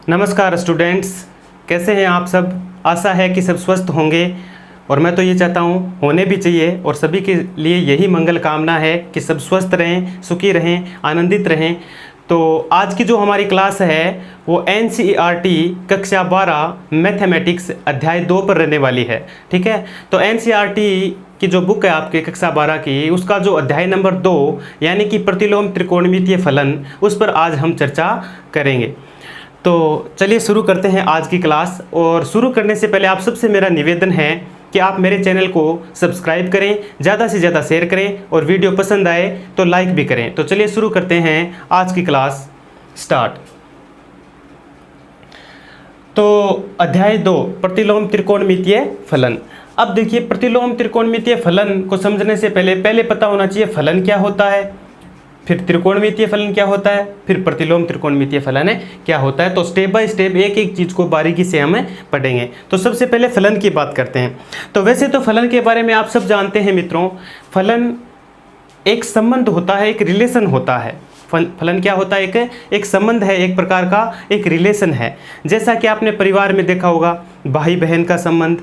नमस्कार स्टूडेंट्स, कैसे हैं आप सब। आशा है कि सब स्वस्थ होंगे और मैं तो ये चाहता हूँ होने भी चाहिए और सभी के लिए यही मंगल कामना है कि सब स्वस्थ रहें, सुखी रहें, आनंदित रहें। तो आज की जो हमारी क्लास है वो NCERT कक्षा 12 मैथमेटिक्स अध्याय 2 पर रहने वाली है। ठीक है, तो NCERT की जो बुक है आपके कक्षा 12 की, उसका जो अध्याय नंबर 2 यानी कि प्रतिलोम त्रिकोणमितीय फलन, उस पर आज हम चर्चा करेंगे। तो चलिए शुरू करते हैं आज की क्लास। और शुरू करने से पहले आप सबसे मेरा निवेदन है कि आप मेरे चैनल को सब्सक्राइब करें, ज़्यादा से ज़्यादा शेयर करें और वीडियो पसंद आए तो लाइक भी करें। तो चलिए शुरू करते हैं आज की क्लास स्टार्ट। तो अध्याय 2 प्रतिलोम त्रिकोणमितीय फलन। अब देखिए, प्रतिलोम त्रिकोणमितीय फलन को समझने से पहले पता होना चाहिए फलन क्या होता है, फिर त्रिकोणमितीय फलन क्या होता है, फिर प्रतिलोम त्रिकोणमितीय फलन है क्या होता है। तो स्टेप बाय स्टेप एक एक चीज़ को बारीकी से हम पढ़ेंगे। तो सबसे पहले फलन की बात करते हैं। तो वैसे तो फलन के बारे में आप सब जानते हैं मित्रों, फलन एक संबंध होता है, एक रिलेशन होता है। फलन क्या होता है, एक संबंध है, एक प्रकार का एक रिलेशन है। जैसा कि आपने परिवार में देखा होगा, भाई बहन का संबंध,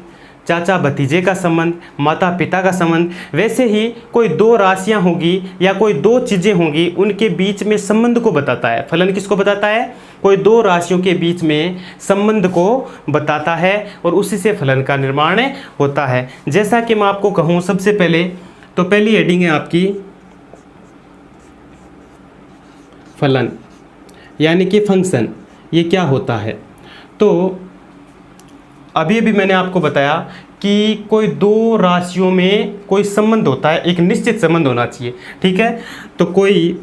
चाचा भतीजे का संबंध, माता पिता का संबंध, वैसे ही कोई दो राशियां होगी या कोई दो चीज़ें होंगी, उनके बीच में संबंध को बताता है। फलन किसको बताता है? कोई दो राशियों के बीच में संबंध को बताता है और उसी से फलन का निर्माण होता है। जैसा कि मैं आपको कहूँ, सबसे पहले तो पहली हेडिंग है आपकी फलन यानी कि फंक्शन, ये क्या होता है। तो अभी मैंने आपको बताया कि कोई दो राशियों में कोई संबंध होता है, एक निश्चित संबंध होना चाहिए। ठीक है, तो कोई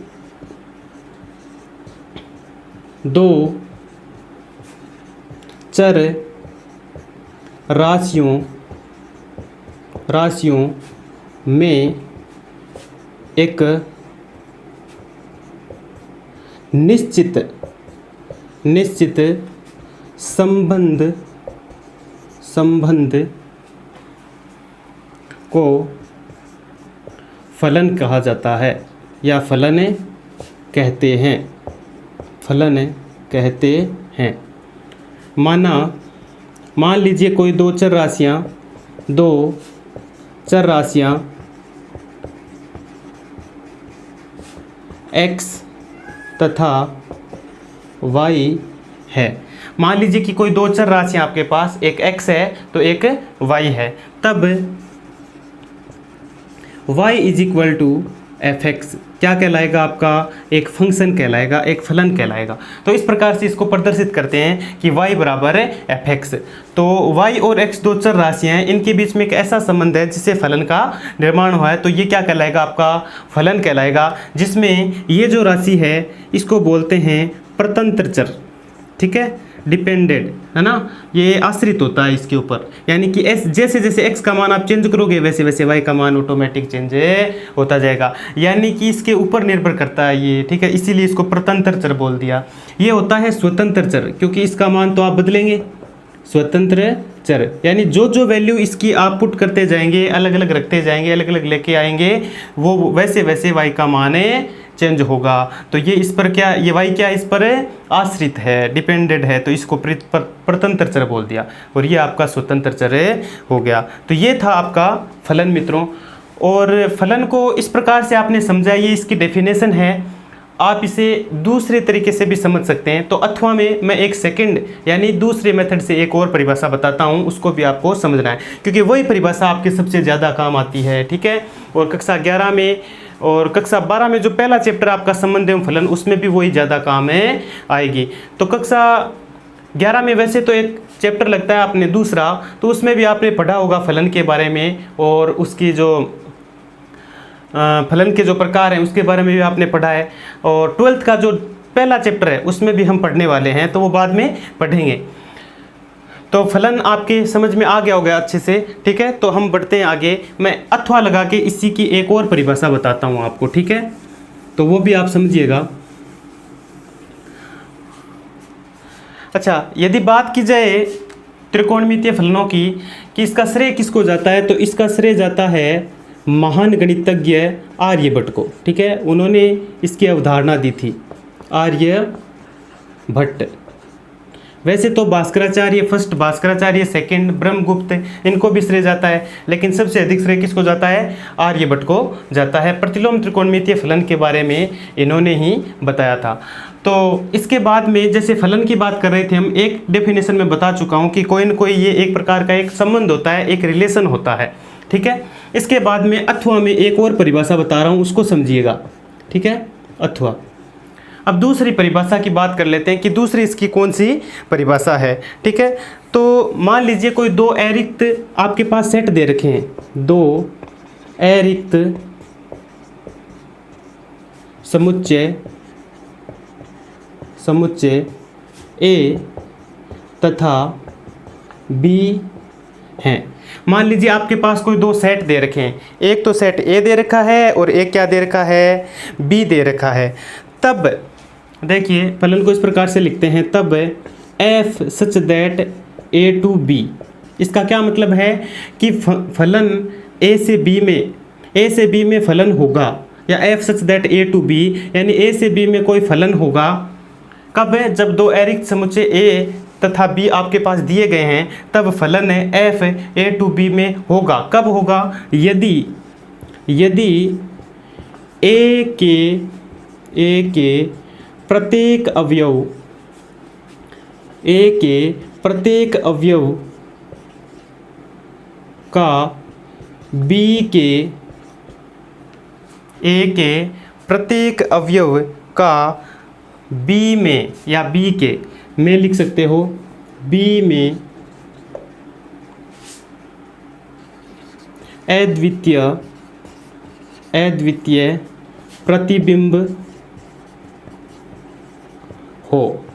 दो चर राशियों में एक निश्चित संबंध को फलन कहा जाता है या फलन कहते हैं। मान लीजिए कोई दो चर राशियां x तथा y है। मान लीजिए कि कोई दो चर राशियां आपके पास, एक x है तो एक y है, तब y = fx क्या कहलाएगा? आपका एक फंक्शन कहलाएगा, एक फलन कहलाएगा। तो इस प्रकार से इसको प्रदर्शित करते हैं कि y = fx। तो y और x दो चर राशियां हैं, इनके बीच में एक ऐसा संबंध है जिससे फलन का निर्माण हुआ है। तो ये क्या कहलाएगा? आपका फलन कहलाएगा, जिसमें ये जो राशि है इसको बोलते हैं परतंत्र चर। ठीक है, डिपेंडेंट है ना, ये आश्रित होता है इसके ऊपर। यानी कि जैसे जैसे x का मान आप चेंज करोगे वैसे वैसे y का मान ऑटोमेटिक चेंज होता जाएगा। यानी कि इसके ऊपर निर्भर करता है ये। ठीक है, इसीलिए इसको परतंत्र चर बोल दिया। ये होता है स्वतंत्र चर, क्योंकि इसका मान तो आप बदलेंगे। स्वतंत्र चर यानी जो वैल्यू इसकी आप पुट करते जाएंगे, अलग अलग रखते जाएंगे, अलग अलग लेके आएंगे, वो वैसे वैसे y का मान चेंज होगा। तो ये इस पर क्या, ये y क्या इस पर आश्रित है, डिपेंडेंट है, तो इसको परतंत्र चर बोल दिया और ये आपका स्वतंत्र चर हो गया। तो ये था आपका फलन मित्रों। और फलन को इस प्रकार से आपने समझा, ये इसकी डेफिनेशन है। आप इसे दूसरे तरीके से भी समझ सकते हैं। तो अथवा में मैं एक सेकंड यानी दूसरे मेथड से एक और परिभाषा बताता हूं, उसको भी आपको समझना है, क्योंकि वही परिभाषा आपके सबसे ज़्यादा काम आती है। ठीक है, और कक्षा 11 में और कक्षा 12 में जो पहला चैप्टर आपका संबंध एवं फलन, उसमें भी वही ज़्यादा काम आएगी। तो कक्षा 11 में वैसे तो एक चैप्टर लगता है आपने दूसरा, तो उसमें भी आपने पढ़ा होगा फलन के बारे में और उसकी जो फलन के जो प्रकार हैं उसके बारे में भी आपने पढ़ा है। और 12th का जो पहला चैप्टर है उसमें भी हम पढ़ने वाले हैं, तो वो बाद में पढ़ेंगे। तो फलन आपके समझ में आ गया होगा अच्छे से। ठीक है, तो हम बढ़ते हैं आगे। मैं अथवा लगा के इसी की एक और परिभाषा बताता हूँ आपको। ठीक है, तो वो भी आप समझिएगा। अच्छा, यदि बात की जाए त्रिकोणमितीय फलनों की कि इसका श्रेय किसको जाता है, तो इसका श्रेय जाता है महान गणितज्ञ आर्यभट्ट को। ठीक है, उन्होंने इसकी अवधारणा दी थी, आर्यभट्ट। वैसे तो भास्कराचार्य फर्स्ट, भास्कराचार्य सेकंड, ब्रह्मगुप्त इनको भी श्रेय जाता है, लेकिन सबसे अधिक श्रेय किसको जाता है? आर्यभट्ट को जाता है। प्रतिलोम त्रिकोणमितीय फलन के बारे में इन्होंने ही बताया था। तो इसके बाद में जैसे फलन की बात कर रहे थे हम, एक डेफिनेशन में बता चुका हूँ कि कोई न कोई ये एक प्रकार का एक संबंध होता है, एक रिलेशन होता है, ठीक है। इसके बाद में अथवा में एक और परिभाषा बता रहा हूँ, उसको समझिएगा, ठीक है, अथवा। अब दूसरी परिभाषा की बात कर लेते हैं कि दूसरी इसकी कौन सी परिभाषा है, ठीक है। तो मान लीजिए कोई दो अरिक्त आपके पास सेट दे रखे हैं, दो अरिक्त समुच्चय ए तथा बी हैं। मान लीजिए आपके पास कोई दो सेट दे रखे हैं, एक तो सेट ए दे रखा है और एक क्या दे रखा है? बी दे रखा है। तब देखिए फलन को इस प्रकार से लिखते हैं, तब f such that a to b। इसका क्या मतलब है कि फलन a से b में फलन होगा, या f such that a to b, यानी a से b में कोई फलन होगा। कब है? जब दो अरिक्त समुच्चय a तथा b आपके पास दिए गए हैं, तब फलन f a टू b में होगा। कब होगा? यदि a के प्रत्येक अवयव का a के प्रत्येक अवयव का b में, या b के में लिख सकते हो, b में अद्वितीय प्रतिबिंब हो,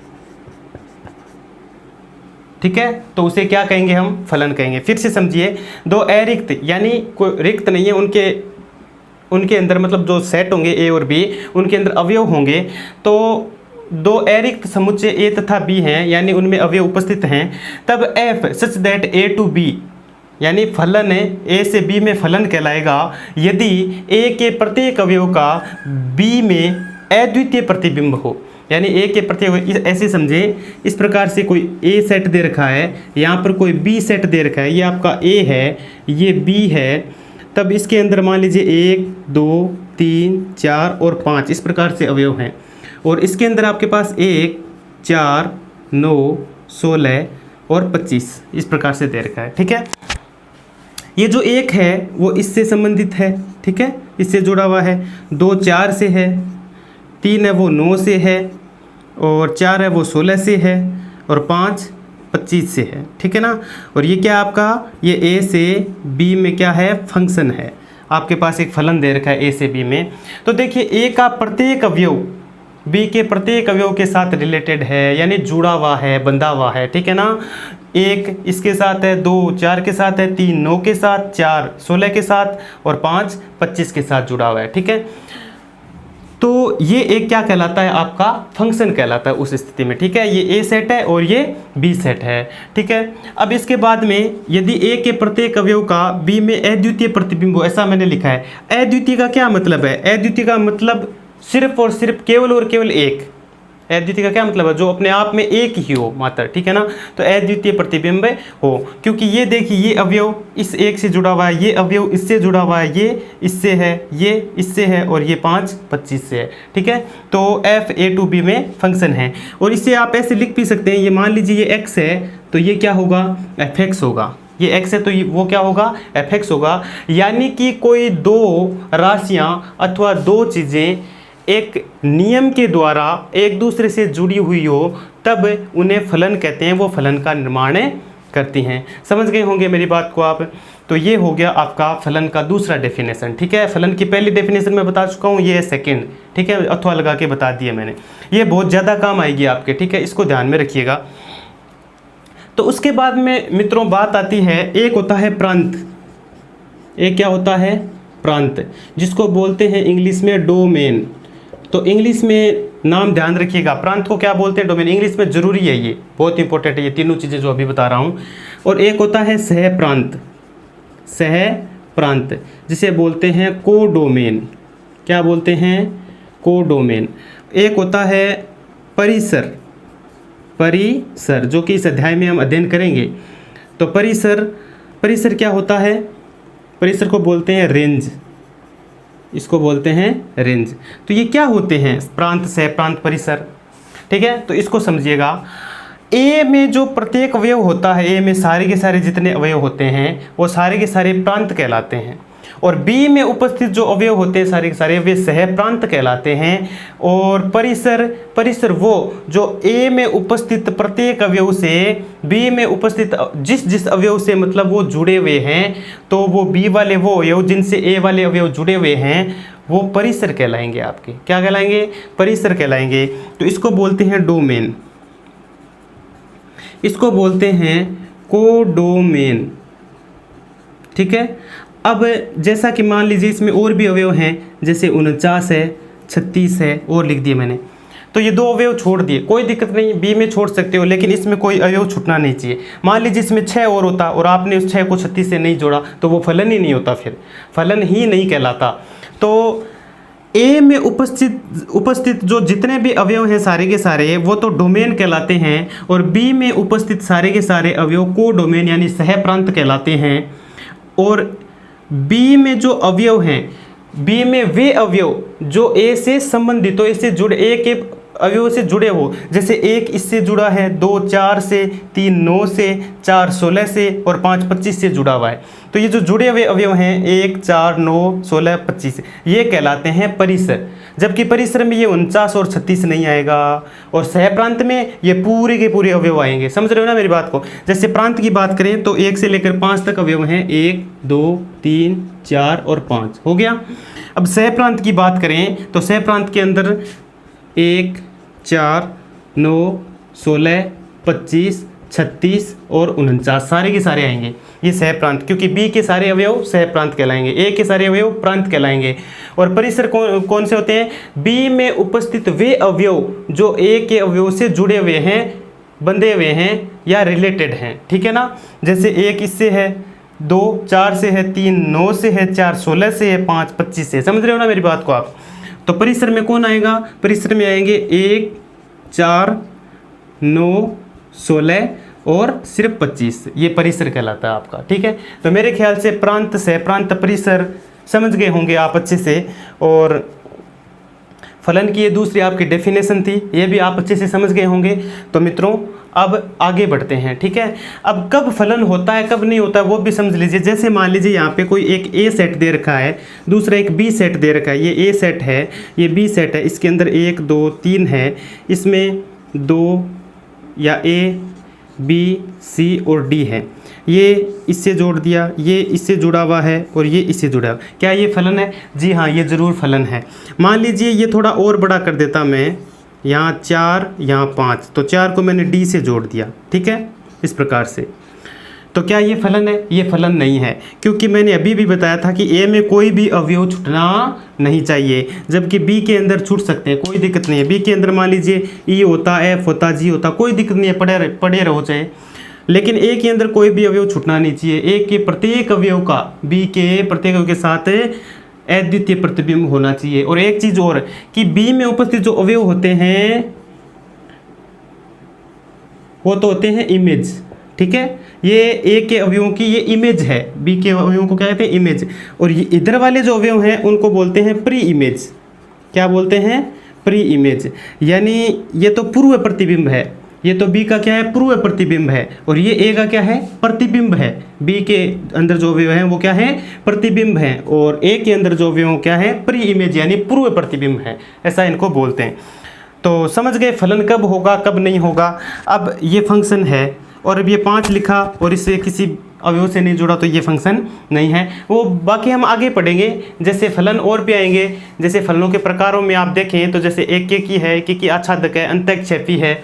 ठीक है। तो उसे क्या कहेंगे? हम फलन कहेंगे। फिर से समझिए, दो अरिक्त, यानी कोई रिक्त नहीं है, उनके अंदर मतलब जो सेट होंगे ए और बी, उनके अंदर अवयव होंगे। तो दो अरिक्त समुच्चय ए तथा बी हैं, यानी उनमें अवयव उपस्थित हैं। तब f such that A to B, यानी फलन ए से बी में फलन कहलाएगा यदि ए के प्रत्येक अवयव का बी में अद्वितीय प्रतिबिंब हो। यानी ए के प्रत्येक, ऐसे समझे, इस प्रकार से कोई ए सेट दे रखा है, यहाँ पर कोई बी सेट दे रखा है, ये आपका ए है, ये बी है। तब इसके अंदर मान लीजिए 1 2 3 4 और 5 इस प्रकार से अवयव हैं, और इसके अंदर आपके पास 1 4 9 16 और 25 इस प्रकार से दे रखा है, ठीक है। ये जो 1 है वो इससे संबंधित है, ठीक है, इससे जुड़ा हुआ है। 2 4 से है, 3 है वो 9 से है, और 4 है वो 16 से है, और 5 25 से है, ठीक है ना। और ये क्या आपका, ये ए से बी में क्या है? फंक्शन है। आपके पास एक फलन दे रखा है ए से बी में। तो देखिए ए का प्रत्येक अवयव बी के प्रत्येक अवयव के साथ रिलेटेड है, यानी जुड़ा हुआ है, बंधा हुआ है, ठीक है ना। 1 इसके साथ है, 2 4 के साथ है, 3 9 के साथ, 4 16 के साथ, और 5 25 के साथ जुड़ा हुआ है, ठीक है। तो ये एक क्या कहलाता है? आपका फंक्शन कहलाता है उस स्थिति में, ठीक है। ये ए सेट है और ये बी सेट है, ठीक है। अब इसके बाद में यदि ए के प्रत्येक अवयव का बी में अद्वितीय प्रतिबिंब हो, ऐसा मैंने लिखा है। अद्वितीय का क्या मतलब है? अद्वितीय का मतलब सिर्फ और सिर्फ, केवल और केवल एक। अद्वितीय का क्या मतलब है? जो अपने आप में एक ही हो मात्र, ठीक है ना। तो अद्वितीय प्रतिबिंब हो, क्योंकि ये देखिए ये अवयव इस एक से जुड़ा हुआ है, ये अवयव इससे जुड़ा हुआ है, ये इससे है, ये इससे है, और ये 5 25 से है, ठीक है। तो f a टू b में फंक्शन है, और इसे आप ऐसे लिख भी सकते हैं। ये मान लीजिए ये x है, तो ये क्या होगा? fx होगा। ये x है तो वो क्या होगा? fx होगा। यानी कि कोई दो राशियाँ अथवा दो चीज़ें एक नियम के द्वारा एक दूसरे से जुड़ी हुई हो, तब उन्हें फलन कहते हैं, वो फलन का निर्माण करती हैं। समझ गए होंगे मेरी बात को आप। तो ये हो गया आपका फलन का दूसरा डेफिनेशन, ठीक है। फलन की पहली डेफिनेशन मैं बता चुका हूँ, ये है सेकंड, ठीक है, अथवा लगा के बता दिया मैंने। ये बहुत ज़्यादा काम आएगी आपके, ठीक है, इसको ध्यान में रखिएगा। तो उसके बाद में मित्रों बात आती है, एक होता है प्रांत, एक क्या होता है? प्रांत, जिसको बोलते हैं इंग्लिश में डोमेन। तो इंग्लिश में नाम ध्यान रखिएगा, प्रांत को क्या बोलते हैं? डोमेन। इंग्लिश में ज़रूरी है, ये बहुत इंपॉर्टेंट है, ये तीनों चीज़ें जो अभी बता रहा हूँ। और एक होता है सह प्रांत, सह प्रांत जिसे बोलते हैं कोडोमेन। क्या बोलते हैं? कोडोमेन। एक होता है परिसर, परिसर, जो कि इस अध्याय में हम अध्ययन करेंगे। तो परिसर क्या होता है? परिसर को बोलते हैं रेंज, इसको बोलते हैं रेंज। तो ये क्या होते हैं? प्रांत, सह प्रांत, परिसर। ठीक है, तो इसको समझिएगा। ए में जो प्रत्येक अवयव होता है, ए में सारे के सारे जितने अवयव होते हैं वो सारे के सारे प्रांत कहलाते हैं, और बी में उपस्थित जो अवयव होते हैं सारे के सारे वे सह प्रांत कहलाते हैं। और परिसर वो जो ए में उपस्थित प्रत्येक अवयव से बी में उपस्थित जिस अवयव से मतलब वो जुड़े हुए हैं, तो वो बी वाले वो अवयव जिनसे ए वाले अवयव जुड़े हुए हैं वो परिसर कहलाएंगे। आपके क्या कहलाएंगे? परिसर कहलाएंगे। तो इसको बोलते हैं डोमेन, इसको बोलते हैं कोडोमेन। ठीक है, अब जैसा कि मान लीजिए इसमें और भी अवयव हैं, जैसे 49 है, 36 है, और लिख दिए मैंने। तो ये 2 अवयव छोड़ दिए, कोई दिक्कत नहीं, बी में छोड़ सकते हो, लेकिन इसमें कोई अवयव छूटना नहीं चाहिए। मान लीजिए इसमें 6 और होता और आपने उस 6 को 36 से नहीं जोड़ा तो वो फलन ही नहीं होता, फिर फलन ही नहीं कहलाता। तो ए में उपस्थित जो जितने भी अवयव हैं सारे के सारे वो तो डोमेन कहलाते हैं, और बी में उपस्थित सारे के सारे अवयव को डोमेन यानी सह प्रांत कहलाते हैं। और बी में जो अवयव हैं, बी में वे अवयव जो ए से संबंधित हो, इससे जुड़े, ए के अवयव से जुड़े हो, जैसे 1 इससे जुड़ा है, 2 4 से, 3 9 से, 4 16 से और 5 25 से जुड़ा हुआ है। तो ये जो जुड़े हुए अवयव हैं 1 4 9 16 25 ये कहलाते हैं परिसर। जबकि परिसर में ये 49 और 36 नहीं आएगा, और सह प्रांत में ये पूरे के पूरे अवयव आएंगे। समझ रहे हो ना मेरी बात को? जैसे प्रांत की बात करें तो 1 से लेकर 5 तक अवयव हैं, 1 2 3 4 और 5 हो गया। अब सह प्रांत की बात करें तो सह प्रांत के अंदर 1 4 9 16 25 36 और 49 सारे के सारे आएंगे, ये सह प्रांत, क्योंकि बी के सारे अवयव सह प्रांत कहलाएंगे, ए के सारे अवयव प्रांत कहलाएंगे। और परिसर कौन से होते हैं? बी में उपस्थित वे अवयव जो ए के अवयव से जुड़े हुए हैं, बंधे हुए हैं या रिलेटेड हैं। ठीक है ना? जैसे 1 इससे है, 2 4 से है, 3 9 से है, 4 16 से है, 5 25 से। समझ रहे हो ना मेरी बात को आप? तो परिसर में कौन आएगा? परिसर में आएंगे 1 4 9 16 और सिर्फ 25, ये परिसर कहलाता है आपका। ठीक है, तो मेरे ख्याल से प्रांत, सह प्रांत, परिसर समझ गए होंगे आप अच्छे से। और फलन की ये दूसरी आपकी डेफिनेशन थी, ये भी आप अच्छे से समझ गए होंगे। तो मित्रों अब आगे बढ़ते हैं। ठीक है, अब कब फलन होता है कब नहीं होता है वो भी समझ लीजिए। जैसे मान लीजिए यहाँ पे कोई एक ए सेट दे रखा है, दूसरा एक बी सेट दे रखा है, ये ए सेट है, ये बी सेट है, इसके अंदर 1 2 3 है, इसमें 2 या ए बी सी और डी है, ये इससे जोड़ दिया, ये इससे जुड़ा हुआ है और ये इससे जुड़ा हुआ। क्या ये फलन है? जी हाँ, ये ज़रूर फलन है। मान लीजिए ये थोड़ा और बड़ा कर देता मैं, यहाँ 4 यहाँ 5, तो 4 को मैंने डी से जोड़ दिया। ठीक है, इस प्रकार से। तो क्या ये फलन है? ये फलन नहीं है, क्योंकि मैंने अभी भी बताया था कि ए में कोई भी अवयव छूटना नहीं चाहिए, जबकि बी के अंदर छूट सकते हैं, कोई दिक्कत नहीं है। बी के अंदर मान लीजिए ई होता, एफ होता, जी होता, कोई दिक्कत नहीं है, पढ़े रहो चाहे, लेकिन ए के अंदर कोई भी अवयव छूटना नहीं चाहिए। ए के प्रत्येक अवयव का बी के प्रत्येक अवयव के साथ अद्वितीय प्रतिबिंब होना चाहिए। और एक चीज़ और कि बी में उपस्थित जो अवयव होते हैं वो तो होते हैं इमेज। ठीक है, ये ए के अवयवों की ये इमेज है, बी के अवयवों को क्या कहते हैं? इमेज। और ये इधर वाले जो अवयव हैं उनको बोलते हैं प्री इमेज। क्या बोलते हैं? प्री इमेज, यानी ये तो पूर्व प्रतिबिंब है, ये तो बी का क्या है? पूर्व प्रतिबिंब है, और ये ए का क्या है? प्रतिबिंब है। बी के अंदर जो अवयव हैं वो क्या है? प्रतिबिंब है, और ए के अंदर जो अवयव क्या है? प्री इमेज यानी पूर्व प्रतिबिंब है, ऐसा इनको बोलते हैं। तो समझ गए फलन कब होगा कब नहीं होगा। अब ये फंक्शन है और अब ये 5 लिखा और इससे किसी अवयव से नहीं जुड़ा तो ये फंक्शन नहीं है। वो बाकी हम आगे पढ़ेंगे, जैसे फलन और भी आएंगे। जैसे फलनों के प्रकारों में आप देखें तो जैसे एक की है, एक की आच्छादक है, अंतःक्षेपी है,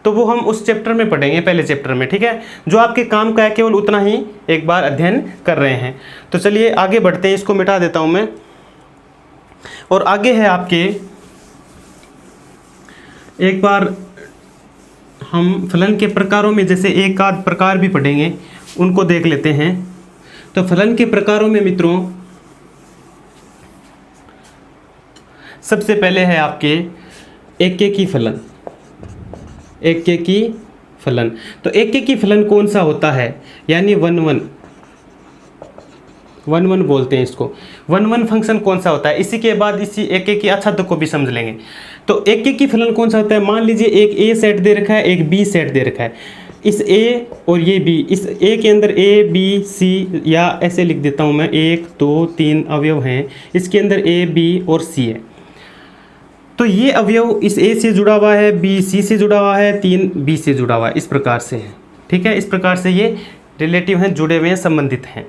तो वो हम उस चैप्टर में पढ़ेंगे, पहले चैप्टर में। ठीक है, जो आपके काम का है केवल उतना ही एक बार अध्ययन कर रहे हैं। तो चलिए आगे बढ़ते हैं, इसको मिटा देता हूँ मैं। और आगे है आपके, एक बार हम फलन के प्रकारों में जैसे एक आध प्रकार भी पढ़ेंगे, उनको देख लेते हैं। तो फलन के प्रकारों में मित्रों सबसे पहले है आपके एक की फलन। एकेकी फलन। तो एकेकी फलन कौन सा होता है, यानी 1 1 बोलते हैं इसको। 1 1 फंक्शन कौन सा होता है, इसी के बाद इसी एकेकी आच्छादक को भी समझ लेंगे। तो एकेकी फलन कौन सा होता है, मान लीजिए एक ए सेट दे रखा है, एक बी सेट दे रखा है। इस ए और ये बी, इस ए के अंदर ए बी सी, या ऐसे लिख देता हूँ मैं, 1 2 3 अवयव हैं, इसके अंदर ए बी और सी है। तो ये अवयव इस ए से जुड़ा हुआ है, बी सी से जुड़ा हुआ है, 3 बी से जुड़ा हुआ है, इस प्रकार से है। ठीक है, इस प्रकार से ये रिलेटिव हैं, जुड़े हुए हैं, संबंधित हैं।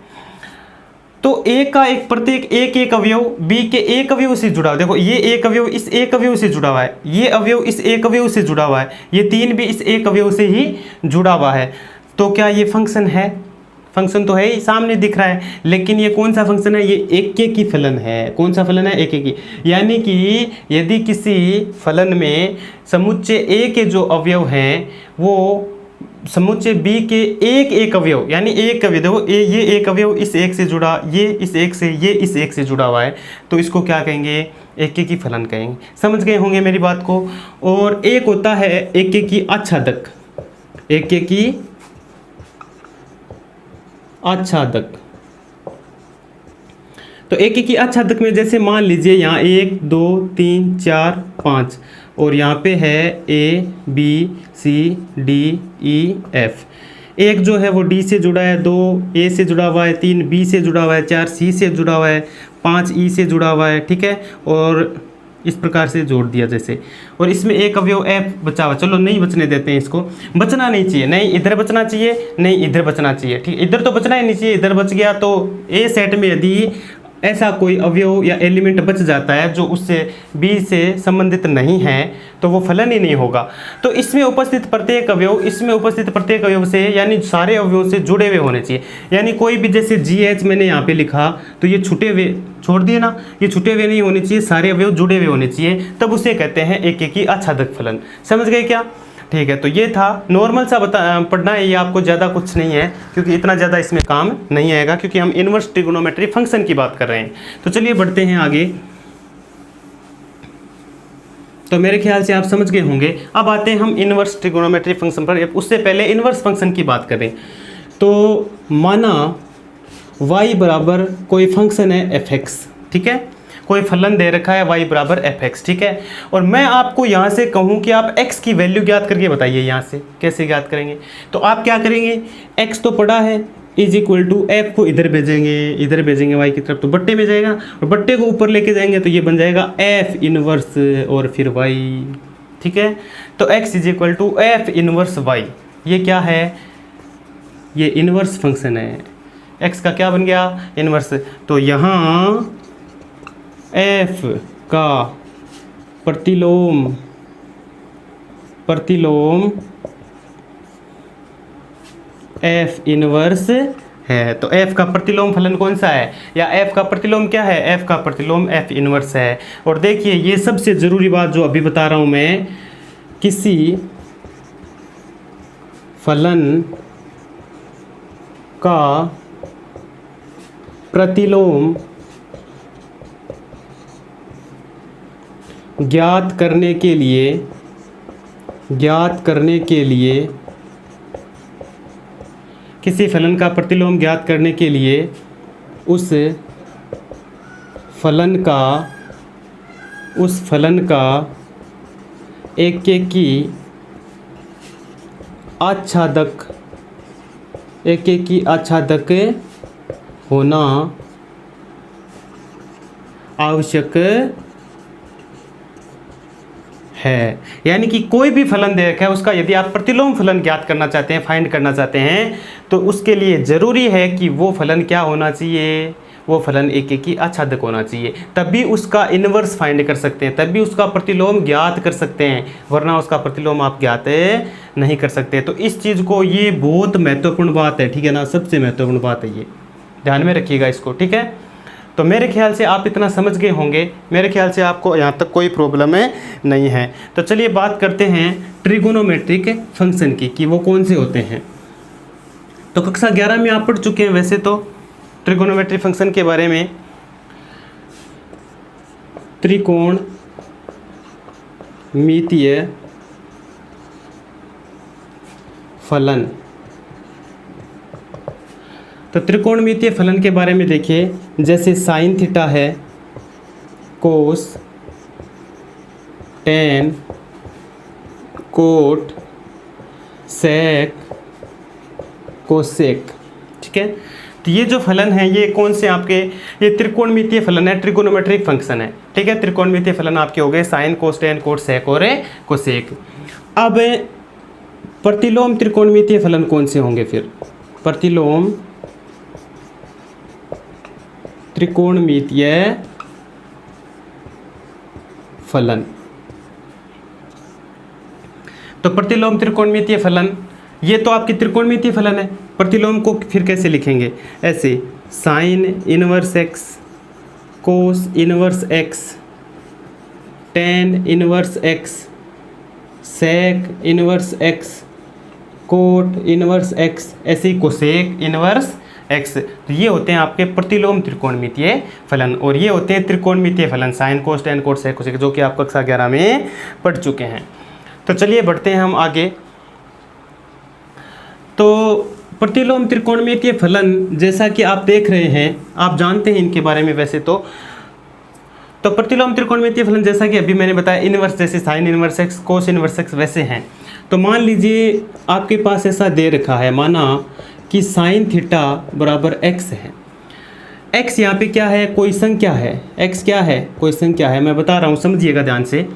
तो ए का एक प्रत्येक एक अवयव बी के एक अवयव से जुड़ा हुआ है। देखो ये एक अवयव इस एक अवयव से जुड़ा हुआ है, ये अवयव इस एक अवयव से जुड़ा हुआ है, ये 3 भी इस एक अवयव से ही जुड़ा हुआ है। तो क्या ये फंक्शन है, फंक्शन तो है ही, सामने दिख रहा है, लेकिन ये कौन सा फंक्शन है, ये एकेकी फलन है। कौन सा फलन है, एकेकी। यानी कि यदि किसी फलन में समुच्चय ए के जो अवयव हैं वो समुच्चय बी के एक अवयव, यानी एक अवयव, देखो ये एक अवयव इस एक से जुड़ा, ये इस एक से, ये इस एक से जुड़ा हुआ है, तो इसको क्या कहेंगे, एकेकी फलन कहेंगे। समझ गए होंगे मेरी बात को। और एक होता है एकेकी आच्छादक, एकेकी आच्छादक। तो एकेकी आच्छादक में जैसे मान लीजिए यहाँ 1 2 3 4 5 और यहाँ पे है A B C D E F. एक जो है वो डी से जुड़ा है, 2 ए से जुड़ा हुआ है, 3 बी से जुड़ा हुआ है, 4 सी से जुड़ा हुआ है, 5 ई से जुड़ा हुआ है। ठीक है, और इस प्रकार से जोड़ दिया जैसे। और इसमें एक अवयव एफ बचा हुआ, चलो नहीं बचने देते हैं इसको, बचना नहीं चाहिए, नहीं इधर बचना चाहिए, नहीं इधर बचना चाहिए। ठीक, इधर तो बचना ही नहीं चाहिए, इधर बच गया तो ए सेट में यदि ऐसा कोई अवयव या एलिमेंट बच जाता है जो उससे बी से संबंधित नहीं है तो वो फलन ही नहीं होगा। तो इसमें उपस्थित प्रत्येक अवयव, इसमें उपस्थित प्रत्येक अवयव से, यानी सारे अवयवों से जुड़े हुए होने चाहिए। यानी कोई भी जैसे जी एच मैंने यहाँ पे लिखा तो ये छुटे हुए, छोड़ दिए ना, ये छुटे हुए नहीं होने चाहिए, सारे अवयव जुड़े हुए होने चाहिए, तब उसे कहते हैं एकेकी आच्छादक फलन। समझ गए क्या। ठीक है, तो ये था नॉर्मल सा पढ़ना है, ये आपको ज़्यादा कुछ नहीं है, क्योंकि इतना ज़्यादा इसमें काम नहीं आएगा, क्योंकि हम इनवर्स ट्रिगोनोमेट्री फंक्शन की बात कर रहे हैं। तो चलिए बढ़ते हैं आगे। तो मेरे ख्याल से आप समझ गए होंगे। अब आते हैं हम इनवर्स ट्रिगोनोमेट्री फंक्शन पर। उससे पहले इनवर्स फंक्शन की बात करें तो माना y बराबर कोई फंक्शन है एफ एक्स, ठीक है, कोई फलन दे रखा है y बराबर एफ एक्स, ठीक है, और मैं आपको यहाँ से कहूँ कि आप x की वैल्यू ज्ञात करके बताइए। यहाँ से कैसे ज्ञात करेंगे, तो आप क्या करेंगे, x तो पड़ा है, इज इक्वल टू एफ को इधर भेजेंगे y की तरफ, तो बट्टे में जाएगा, और बट्टे को ऊपर लेके जाएंगे तो ये बन जाएगा एफ इनवर्स और फिर y, ठीक है। तो x is equal to F inverse y, ये क्या है, ये इनवर्स फंक्शन है, x का क्या बन गया, इनवर्स। तो यहाँ f का प्रतिलोम f इनवर्स है। तो f का प्रतिलोम फलन कौन सा है, या f का प्रतिलोम क्या है, f का प्रतिलोम f इनवर्स है। और देखिए ये सबसे ज़रूरी बात जो अभी बता रहा हूँ मैं, किसी फलन का प्रतिलोम ज्ञात करने के लिए किसी फलन का प्रतिलोम ज्ञात करने के लिए उस फलन का एकेकी आच्छादक होना आवश्यक है। यानी कि कोई भी फलन दे रखा है उसका यदि आप प्रतिलोम फलन ज्ञात करना चाहते हैं, फाइंड करना चाहते हैं, तो उसके लिए ज़रूरी है कि वो फलन क्या होना चाहिए, वो फलन एकेकी आच्छादक होना चाहिए, तभी उसका इनवर्स फाइंड कर सकते हैं, तभी उसका प्रतिलोम ज्ञात कर सकते हैं, वरना उसका प्रतिलोम आप ज्ञात नहीं कर सकते। तो इस चीज़ को, ये बहुत महत्वपूर्ण बात है, ठीक है ना, सबसे महत्वपूर्ण बात है, ये ध्यान में रखिएगा इसको, ठीक है। तो मेरे ख्याल से आप इतना समझ गए होंगे, मेरे ख्याल से आपको यहाँ तक कोई प्रॉब्लम नहीं है। तो चलिए बात करते हैं ट्रिगोनोमेट्रिक फंक्शन की, कि वो कौन से होते हैं। तो कक्षा 11 में आप पढ़ चुके हैं वैसे तो ट्रिगोनोमेट्री फंक्शन के बारे में। त्रिकोणमितीय फलन। तो त्रिकोणमितीय फलन के बारे में देखिए, जैसे साइन थीटा है, कोस, टेन, कोट, सेक, कोसेक, ठीक है। तो ये जो फलन है ये कौन से आपके, ये त्रिकोणमितीय फलन है, ट्रिगोनोमेट्रिक फंक्शन है, ठीक है। त्रिकोणमितीय फलन आपके हो गए साइन, कोस, टेन, कोट, सेक और कोसेक। अब प्रतिलोम त्रिकोणमितीय फलन कौन से होंगे फिर? प्रतिलोम त्रिकोणमितीय फलन। तो प्रतिलोम त्रिकोणमितीय फलन, ये तो आपकी त्रिकोणमितीय फलन है। प्रतिलोम को फिर कैसे लिखेंगे? ऐसे, sine inverse x, cos inverse x, tan inverse x, sec inverse x, cot inverse x, ऐसे ही कोसेक इनवर्स एक्स। तो ये होते हैं आपके प्रतिलोम त्रिकोणमितीय फलन, और ये होते हैं त्रिकोणमितीय फलन साइन, कोस, टेन, कोट, सेक, कोसेक, जो कि आप कक्षा 11 में पढ़ चुके हैं। तो चलिए बढ़ते हैं हम आगे। तो प्रतिलोम त्रिकोणमितीय फलन जैसा कि आप देख रहे हैं, आप जानते हैं इनके बारे में वैसे तो प्रतिलोम त्रिकोणमितीय फलन जैसा कि अभी मैंने बताया, इनवर्स जैसे sign inverse x, cos inverse x वैसे हैं। तो मान लीजिए आपके पास ऐसा दे रखा है, माना कि साइन थीटा बराबर एक्स है। एक्स यहाँ पे क्या है? कोई संख्या है। एक्स क्या है? कोई संख्या है। मैं बता रहा हूँ, समझिएगा ध्यान से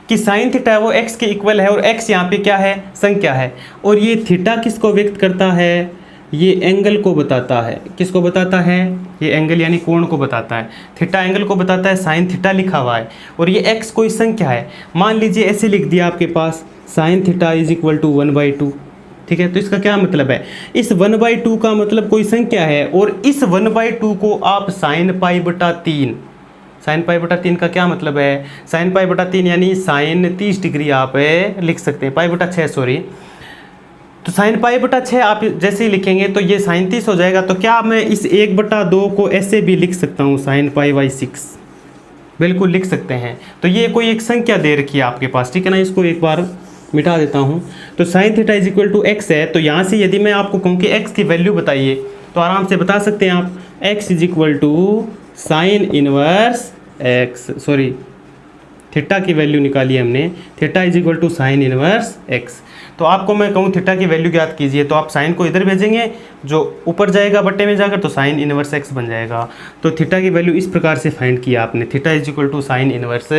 कि साइन थीटा है वो एक्स के इक्वल है, और एक्स यहाँ पे क्या है? संख्या है। और ये थीटा किसको व्यक्त करता है? ये एंगल को बताता है। किसको बताता है? ये एंगल यानी कोण को बताता है। थीटा एंगल को बताता है, साइन थीटा लिखा हुआ है, और ये एक्स कोई संख्या है। मान लीजिए ऐसे लिख दिया आपके पास, sine theta is equal to 1/2, ठीक है। तो इसका क्या मतलब है? इस 1/2 का मतलब कोई संख्या है, और इस 1/2 को आप साइन पाई बटा 3, साइन पाई बटा 3 का क्या मतलब है? साइन पाई बटा 3 यानी साइन 30 डिग्री आप लिख सकते हैं, पाई बटा 6 सॉरी। तो साइन पाई बटा 6 आप जैसे ही लिखेंगे तो ये साइन 30 हो जाएगा। तो क्या मैं इस 1/2 को ऐसे भी लिख सकता हूँ, साइन पाई बाई 6, बिल्कुल लिख सकते हैं। तो ये कोई एक संख्या दे रखी है आपके पास, ठीक है ना। इसको एक बार मिटा देता हूँ। तो sine theta is equal to x है, तो यहाँ से यदि मैं आपको कहूँ कि एक्स की वैल्यू बताइए, तो आराम से बता सकते हैं आप, x is equal to sine inverse x, sorry theta की वैल्यू निकाली हमने, theta is equal to sine inverse x. तो आपको मैं कहूँ थीटा की वैल्यू ज्ञात कीजिए, तो आप साइन को इधर भेजेंगे, जो ऊपर जाएगा बट्टे में जाकर तो साइन इनवर्स एक्स बन जाएगा। तो थीटा की वैल्यू इस प्रकार से फाइंड किया आपने, theta is equal to sine inverse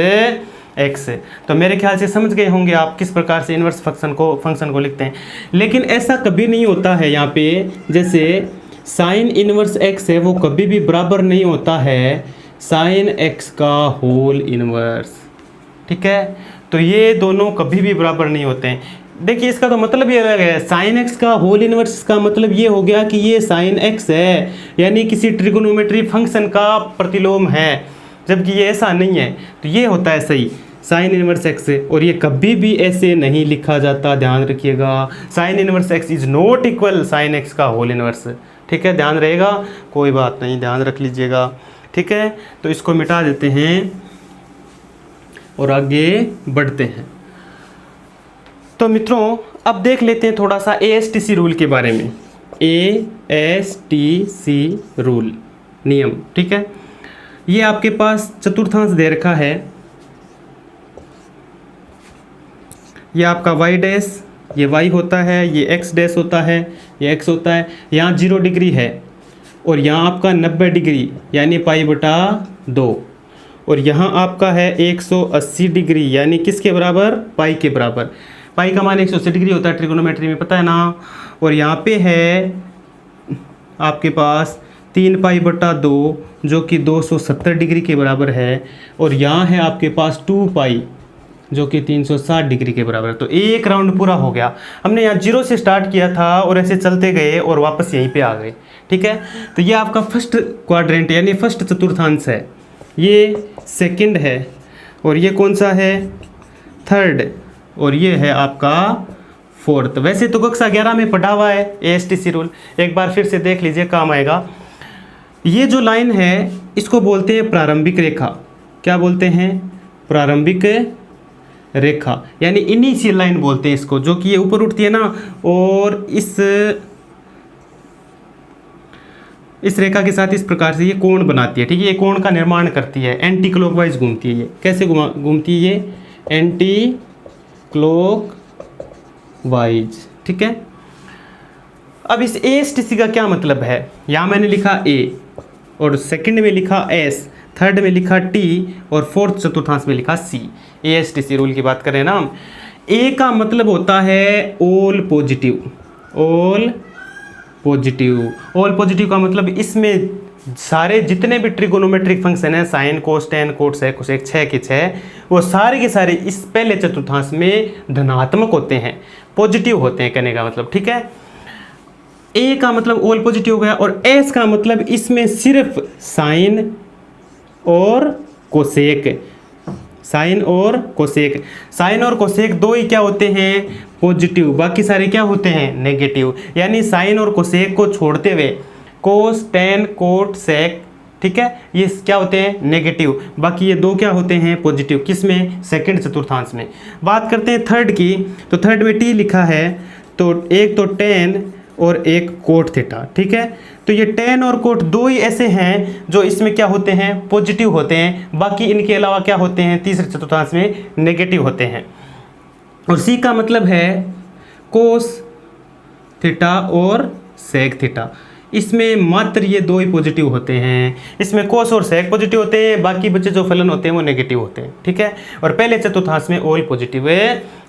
x. तो मेरे ख्याल से समझ गए होंगे आप किस प्रकार से इनवर्स फंक्शन को लिखते हैं। लेकिन ऐसा कभी नहीं होता है यहाँ पे, जैसे साइन इनवर्स एक्स है वो कभी भी बराबर नहीं होता है साइन एक्स का होल इनवर्स, ठीक है। तो ये दोनों कभी भी बराबर नहीं होते हैं। देखिए इसका तो मतलब ये अलग है, साइन एक्स का होल इनवर्स का मतलब ये हो गया कि ये साइन एक्स है, यानी किसी ट्रिगोनोमेट्री फंक्शन का प्रतिलोम है, जबकि ये ऐसा नहीं है। तो ये होता है सही साइन इनवर्स एक्स, और ये कभी भी ऐसे नहीं लिखा जाता, ध्यान रखिएगा। Sign inverse x is not equal sine x का होल इनवर्स, ठीक है, ध्यान रहेगा, कोई बात नहीं, ध्यान रख लीजिएगा, ठीक है। तो इसको मिटा देते हैं और आगे बढ़ते हैं। तो मित्रों अब देख लेते हैं थोड़ा सा ASTC रूल के बारे में। ASTC रूल, नियम, ठीक है। ये आपके पास चतुर्थांश दे रखा है, ये आपका y डैश, ये y होता है, ये x डैश होता है, ये x होता है। यहाँ 0 डिग्री है, और यहाँ आपका 90 डिग्री यानी पाई बटा 2, और यहाँ आपका है 180 डिग्री यानी किसके बराबर? पाई के बराबर। पाई का मान 180 डिग्री होता है ट्रिगोनोमेट्री में, पता है ना। और यहाँ पे है आपके पास 3 पाई बटा 2 जो कि 270 डिग्री के बराबर है, और यहाँ है आपके पास 2 पाई जो कि 360 डिग्री के बराबर है। तो एक राउंड पूरा हो गया। हमने यहाँ 0 से स्टार्ट किया था और ऐसे चलते गए और वापस यहीं पे आ गए, ठीक है। तो ये आपका फर्स्ट क्वाड्रेंट यानी फर्स्ट चतुर्थांश है, ये सेकंड है, और ये कौन सा है? थर्ड, और ये है आपका फोर्थ। वैसे तो कक्षा 11 में पढ़ा हुआ है ASTC रूल, एक बार फिर से देख लीजिए, काम आएगा। ये जो लाइन है इसको बोलते हैं प्रारंभिक रेखा। क्या बोलते हैं? प्रारंभिक रेखा, यानी इनिशियल लाइन बोलते हैं इसको, जो कि ये ऊपर उठती है ना और इस रेखा के साथ इस प्रकार से ये कोण बनाती है, ठीक है। ये कोण का निर्माण करती है, एंटी क्लॉकवाइज घूमती है। ये कैसे घूमती है? ये एंटी क्लॉकवाइज, ठीक है। अब इस ASTC का क्या मतलब है? यहाँ मैंने लिखा A और सेकंड में लिखा S, थर्ड में लिखा T और फोर्थ चतुर्थांश में लिखा C। ASTC रूल की बात करें ना हम। A का मतलब होता है ऑल पॉजिटिव। ऑल पॉजिटिव का मतलब इसमें सारे जितने भी ट्रिगोनोमेट्रिक फंक्शन है, साइन, कोस, टेन, कोट, सेक, कोसेक, 6 के 6, वो सारे के सारे इस पहले चतुर्थांश में धनात्मक होते हैं, पॉजिटिव होते हैं, कहने का मतलब, ठीक है। ए का मतलब ऑल पॉजिटिव हो गया और एस का मतलब इसमें सिर्फ साइन और कोसेक, साइन और कोसेक दो ही क्या होते हैं? पॉजिटिव, बाकी सारे क्या होते हैं? नेगेटिव। यानी साइन और कोसेक को छोड़ते हुए कोस, टेन, कोट, सेक, ठीक है, ये क्या होते हैं? नेगेटिव। बाकी ये दो क्या होते हैं? पॉजिटिव। किस में? सेकंड चतुर्थांश में। बात करते हैं थर्ड की, तो थर्ड में टी लिखा है, तो एक तो टेन और एक कोट थीटा, ठीक है। तो ये टेन और कोट दो ही ऐसे हैं जो इसमें क्या होते हैं? पॉजिटिव होते हैं। बाकी इनके अलावा क्या होते हैं? तीसरे चतुर्थांश में नेगेटिव होते हैं। और सी का मतलब है कोस थीटा और सेक थीटा। इसमें मात्र ये दो ही पॉजिटिव होते हैं। इसमें कोस और सेक पॉजिटिव होते हैं, बाकी बच्चे जो फलन होते हैं वो नेगेटिव होते हैं, ठीक है। और पहले चतुर्थांश में ऑल पॉजिटिव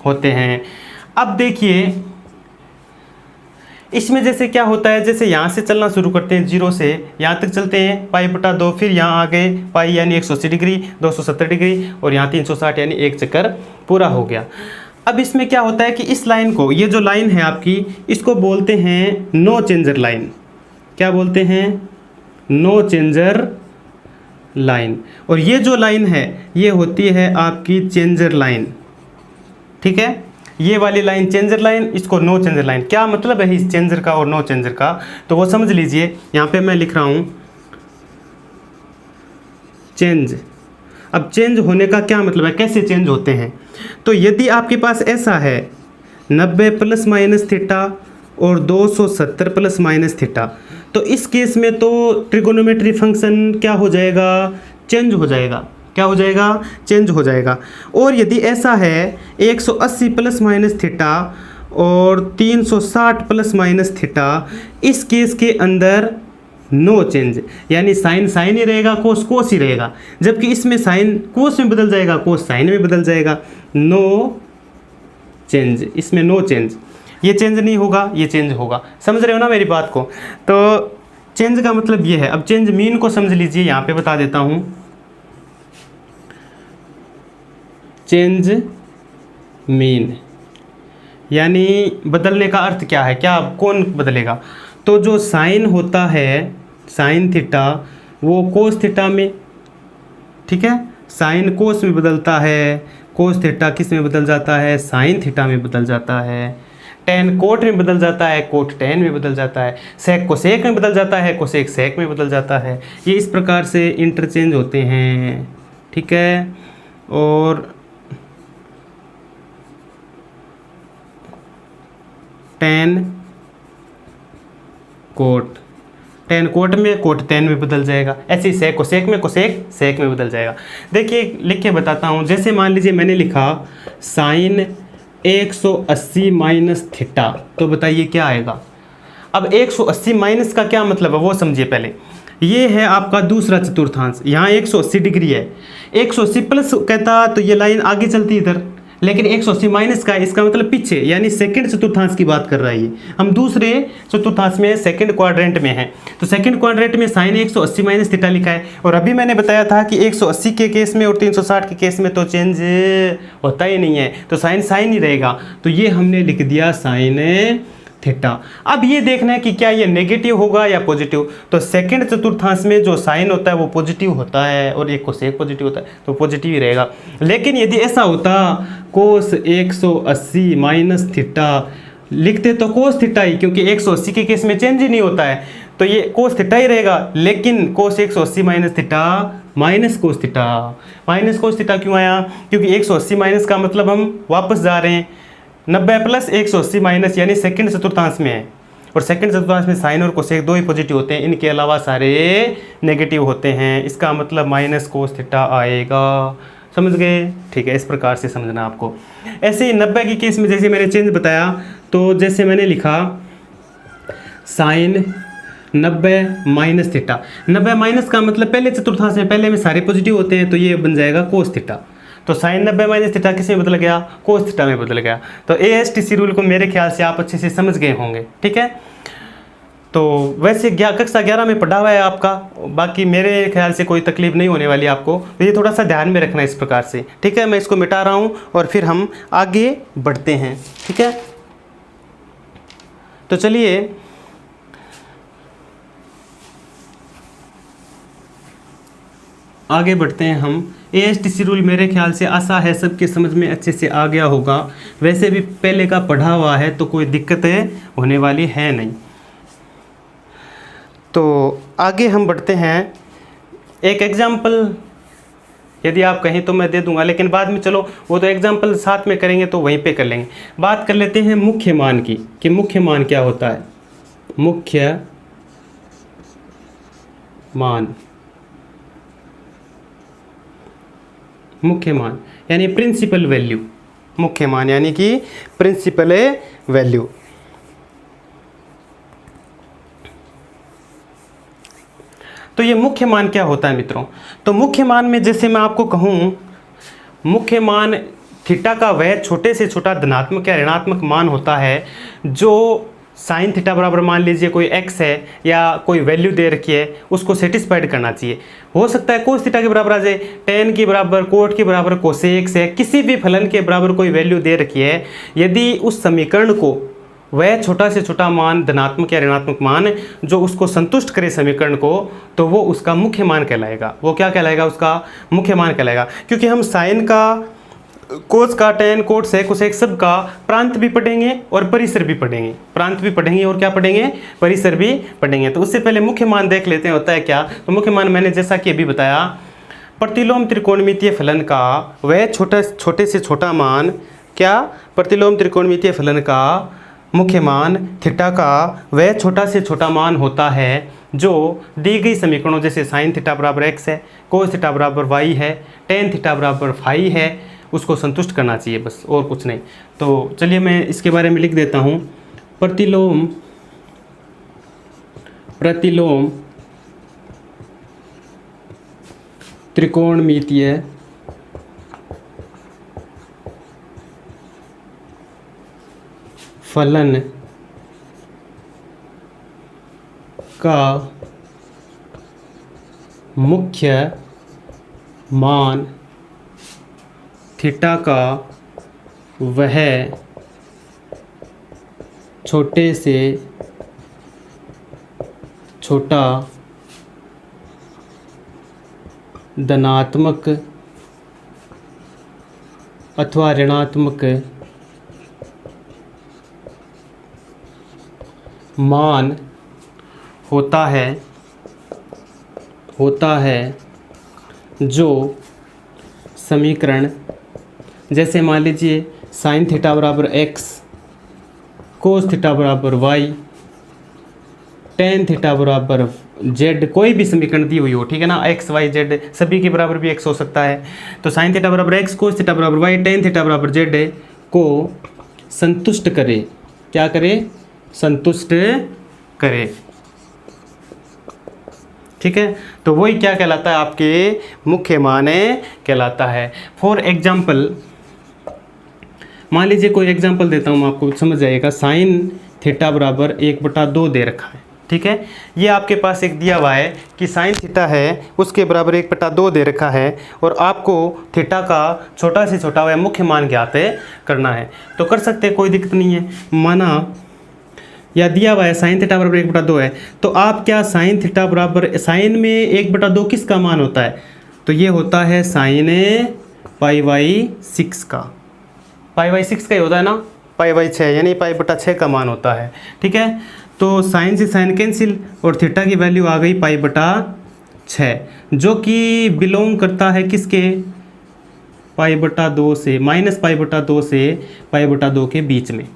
होते हैं। अब देखिए इसमें जैसे क्या होता है, जैसे यहाँ से चलना शुरू करते हैं, 0 से यहाँ तक चलते हैं π/2, फिर यहाँ आ गए पाई यानी 180 डिग्री, 270 डिग्री और यहाँ 360 यानी एक चक्कर पूरा हो गया। अब इसमें क्या होता है कि इस लाइन को, ये जो लाइन है आपकी, इसको बोलते हैं नो चेंजर लाइन। क्या बोलते हैं? No changer line. और ये जो लाइन है ये होती है आपकी चेंजर लाइन, ठीक है। ये वाली लाइन चेंजर लाइन, इसको नो चेंजर लाइन। क्या मतलब है इस चेंजर का और नो चेंजर का? तो वो समझ लीजिए। यहाँ पे मैं लिख रहा हूँ चेंज। अब चेंज होने का क्या मतलब है, कैसे चेंज होते हैं? तो यदि आपके पास ऐसा है 90 प्लस माइनस थीटा और 270 प्लस माइनस थीटा, तो इस केस में तो ट्रिगोनोमेट्री फंक्शन क्या हो जाएगा? चेंज हो जाएगा। क्या हो जाएगा? चेंज हो जाएगा। और यदि ऐसा है 180 प्लस माइनस थीटा और 360 प्लस माइनस थीटा, इस केस के अंदर नो चेंज, यानी साइन साइन ही रहेगा, कोस कोस ही रहेगा। जबकि इसमें साइन कोस में बदल जाएगा, कोस साइन में बदल जाएगा। नो चेंज, इसमें नो चेंज। ये चेंज नहीं होगा, ये चेंज होगा। समझ रहे हो ना मेरी बात को? तो चेंज का मतलब ये है। अब चेंज मीन को समझ लीजिए, यहाँ पे बता देता हूँ। चेंज मीन यानी बदलने का अर्थ क्या है? क्या कौन बदलेगा? तो जो साइन होता है, साइन थीटा, वो कोस थीटा में, ठीक है, साइन कोस में बदलता है, कोस थीटा किस में बदल जाता है? साइन थीटा में बदल जाता है। टेन कोट में बदल जाता है, कोट टेन में बदल जाता है। सेक कोसेक में बदल जाता है, कोसेक सेक में बदल जाता है। ये इस प्रकार से इंटरचेंज होते हैं, ठीक है। और टेन कोट, टेन कोट में, कोट टेन में बदल जाएगा। ऐसे ही सेक कोसेक में, कोसेक सेक में बदल जाएगा। देखिए लिख के बताता हूँ। जैसे मान लीजिए मैंने लिखा साइन 180 माइनस थीटा, तो बताइए क्या आएगा? अब 180 माइनस का क्या मतलब है वो समझिए पहले। ये है आपका दूसरा चतुर्थांश, यहाँ 180 डिग्री है। 180 प्लस कहता तो ये लाइन आगे चलती इधर, लेकिन 180 माइनस का, इसका मतलब पीछे, यानी सेकंड चतुर्थांश की बात कर रहा है ये। हम दूसरे चतुर्थांश में, सेकंड क्वाड्रेंट में हैं। तो सेकंड क्वाड्रेंट में साइन 180 माइनस थीटा लिखा है। और अभी मैंने बताया था कि 180 के केस में और 360 के केस में तो चेंज होता ही नहीं है, तो साइन साइन ही रहेगा। तो ये हमने लिख दिया साइन थीटा। अब ये देखना है कि क्या ये नेगेटिव होगा या पॉजिटिव। तो सेकंड चतुर्थांश में जो साइन होता है वो पॉजिटिव होता है और एक कोसेक पॉजिटिव होता है, तो पॉजिटिव ही रहेगा। लेकिन यदि ऐसा होता कोस 180 माइनस थीटा लिखते तो कोस थीटा ही, क्योंकि 180 के केस में चेंज ही नहीं होता है, तो ये कोस थीटा ही रहेगा। लेकिन कोस 180 minus theta minus cos theta. Minus cos theta क्यों आया? क्योंकि 180 माइनस का मतलब हम वापस जा रहे हैं, 90 प्लस 180 माइनस यानी सेकंड चतुर्थांश में है, और सेकंड चतुर्थांश में साइन और कोसेक दो ही पॉजिटिव होते हैं, इनके अलावा सारे नेगेटिव होते हैं। इसका मतलब माइनस कोस थीटा आएगा। समझ गए? ठीक है, इस प्रकार से समझना आपको। ऐसे ही 90 के केस में जैसे मैंने चेंज बताया, तो जैसे मैंने लिखा साइन 90 माइनस थीटा। 90 माइनस का मतलब पहले चतुर्थांश में पहले में सारे पॉजिटिव होते हैं, तो ये बन जाएगा कोस थीटा। तो साइन 90 माइनस थीटा किस में बदल गया? कोस थीटा में बदल गया। तो ASTC रूल को मेरे ख्याल से आप अच्छे से समझ गए होंगे। ठीक है, तो वैसे कक्षा 11 में पढ़ा हुआ है आपका, बाकी मेरे ख्याल से कोई तकलीफ नहीं होने वाली आपको, तो ये थोड़ा सा ध्यान में रखना इस प्रकार से। ठीक है, मैं इसको मिटा रहा हूँ और फिर हम आगे बढ़ते हैं। ठीक है, तो चलिए आगे बढ़ते हैं हम। ASTC रूल मेरे ख्याल से आशा है सबके समझ में अच्छे से आ गया होगा। वैसे भी पहले का पढ़ा हुआ है तो कोई दिक्कतें होने वाली है नहीं। तो आगे हम बढ़ते हैं। एक एग्जाम्पल यदि आप कहें तो मैं दे दूंगा, लेकिन बाद में चलो वो तो एग्जाम्पल साथ में करेंगे तो वहीं पे कर लेंगे। बात कर लेते हैं मुख्य मान की, कि मुख्य मान क्या होता है। मुख्य मान, मुख्य मान यानी प्रिंसिपल वैल्यू। मुख्य मान यानी कि प्रिंसिपल वैल्यू। तो ये मुख्य मान क्या होता है मित्रों? तो मुख्य मान में जैसे मैं आपको कहूँ, मुख्य मान थीटा का वह छोटे से छोटा धनात्मक या ऋणात्मक मान होता है जो साइन थीटा बराबर मान लीजिए कोई x है या कोई वैल्यू दे रखी है, उसको सेटिस्फाइड करना चाहिए। हो सकता है कोस थीटा के बराबर आ जाए, टेन के बराबर, कोट के बराबर, कोसेक से किसी भी फलन के बराबर कोई वैल्यू दे रखी है। यदि उस समीकरण को वह छोटा से छोटा मान धनात्मक या ऋणात्मक मान जो उसको संतुष्ट करे समीकरण को, तो वो उसका मुख्य मान कहलाएगा। वो क्या कहलाएगा? उसका मुख्य मान कहलाएगा। क्योंकि हम साइन का, कोस का, टेन, कोट से, कोसेक सब का प्रांत भी पढ़ेंगे और परिसर भी पढ़ेंगे। प्रांत भी पढ़ेंगे और क्या पढ़ेंगे? परिसर भी पढ़ेंगे। तो उससे पहले मुख्य मान देख लेते हैं होता है क्या। तो मुख्य मान मैंने जैसा कि अभी बताया, प्रतिलोम त्रिकोणमितीय फलन का वह छोटे से छोटा मान, क्या? प्रतिलोम त्रिकोणमितीय फलन का मुख्य मान थीटा का वह छोटा से छोटा मान होता है जो दी गई समीकरणों जैसे साइन थीटा बराबर x है, कोस थीटा बराबर y है, टेन थीटा बराबर फाई है, उसको संतुष्ट करना चाहिए, बस और कुछ नहीं। तो चलिए मैं इसके बारे में लिख देता हूँ। प्रतिलोम त्रिकोणमितीय फलन का मुख्य मान थीटा का वह छोटे से छोटा धनात्मक अथवा ऋणात्मक मान होता है जो समीकरण जैसे मान लीजिए साइन थीटा बराबर x, कोस थीटा बराबर y, टेन थीटा बराबर z, कोई भी समीकरण दी हुई हो, ठीक है ना, x y z सभी के बराबर भी x हो सकता है। तो साइन थीटा बराबर x, कोस थीटा बराबर y, टेन थीटा बराबर z को संतुष्ट करे। क्या करे? संतुष्ट करे। ठीक है, तो वही क्या कहलाता है? आपके मुख्य मान कहलाता है। फॉर एग्जाम्पल, मान लीजिए कोई एग्जाम्पल देता हूँ मैं, आपको समझ जाएगा। साइन थीटा बराबर 1/2 दे रखा है। ठीक है, ये आपके पास एक दिया हुआ है कि साइन थीटा है उसके बराबर 1/2 दे रखा है और आपको थीटा का छोटा से छोटा वह मुख्य मान ज्ञात करना है। तो कर सकते हैं, कोई दिक्कत नहीं है। माना या दिया हुआ है साइन थीटा बराबर 1/2 है, तो आप क्या साइन थीटा बराबर, साइन में 1/2 किसका मान होता है? तो ये होता है साइन π/6 का। π/6 का ही होता है ना, π/6 यानी π/6 का मान होता है। ठीक है, तो साइन से साइन कैंसिल और थीटा की वैल्यू आ गई π/6। 6, जो कि बिलोंग करता है किसके, π/2 से, -π/2 से π/2 के बीच में।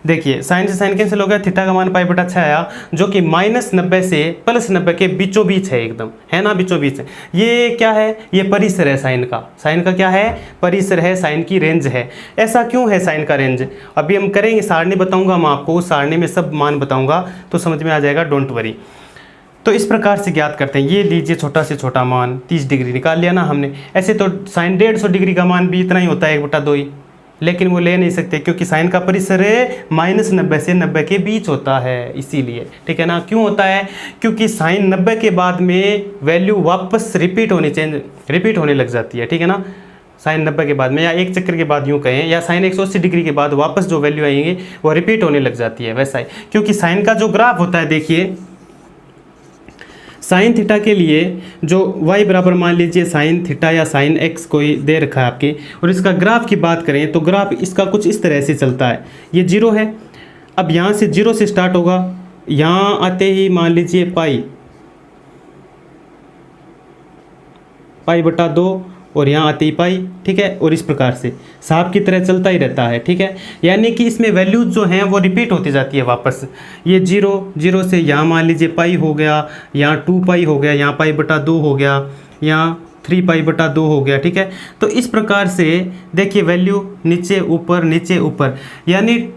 देखिए साइन से साइन कैंसिल हो गया, थीटा का मान π/6 आया, जो कि -90 से +90 के बीचों बीच है, एकदम है ना, बीचों बीच है। ये क्या है, ये परिसर है साइन का। साइन का क्या है, परिसर है, साइन की रेंज है। ऐसा क्यों है साइन का रेंज, अभी हम करेंगे, सारणी बताऊंगा मैं आपको, सारणी में सब मान बताऊंगा तो समझ में आ जाएगा, डोंट वरी। तो इस प्रकार से ज्ञात करते हैं। ये लीजिए छोटा से छोटा मान 30 डिग्री निकाल लिया ना हमने। ऐसे तो साइन 150 डिग्री का मान भी इतना ही होता है, 1/2 ही, लेकिन वो ले नहीं सकते क्योंकि साइन का परिसर -90 से 90 के बीच होता है, इसीलिए, ठीक है ना। क्यों होता है, क्योंकि साइन 90 के बाद में वैल्यू वापस रिपीट होने लग जाती है, ठीक है ना। साइन 90 के बाद में, या एक चक्कर के बाद यूँ कहें, या साइन 180 डिग्री के बाद वापस जो वैल्यू आएंगे वो रिपीट होने लग जाती है, वैसा ही। क्योंकि साइन का जो ग्राफ होता है, देखिए साइन थीटा के लिए जो y बराबर मान लीजिए साइन थीटा या साइन x कोई दे रखा है आपके, और इसका ग्राफ की बात करें तो ग्राफ इसका कुछ इस तरह से चलता है। ये 0 है, अब यहाँ से 0 से स्टार्ट होगा, यहाँ आते ही मान लीजिए π/2 और यहाँ आते ही पाई, ठीक है, और इस प्रकार से सांप की तरह चलता ही रहता है, ठीक है। यानी कि इसमें वैल्यूज जो हैं वो रिपीट होती जाती है वापस। ये 0 से यहाँ मान लीजिए पाई हो गया, यहाँ 2π हो गया, यहाँ π/2 हो गया, यहाँ 3π/2 हो गया, ठीक है। तो इस प्रकार से देखिए वैल्यू नीचे ऊपर, यानी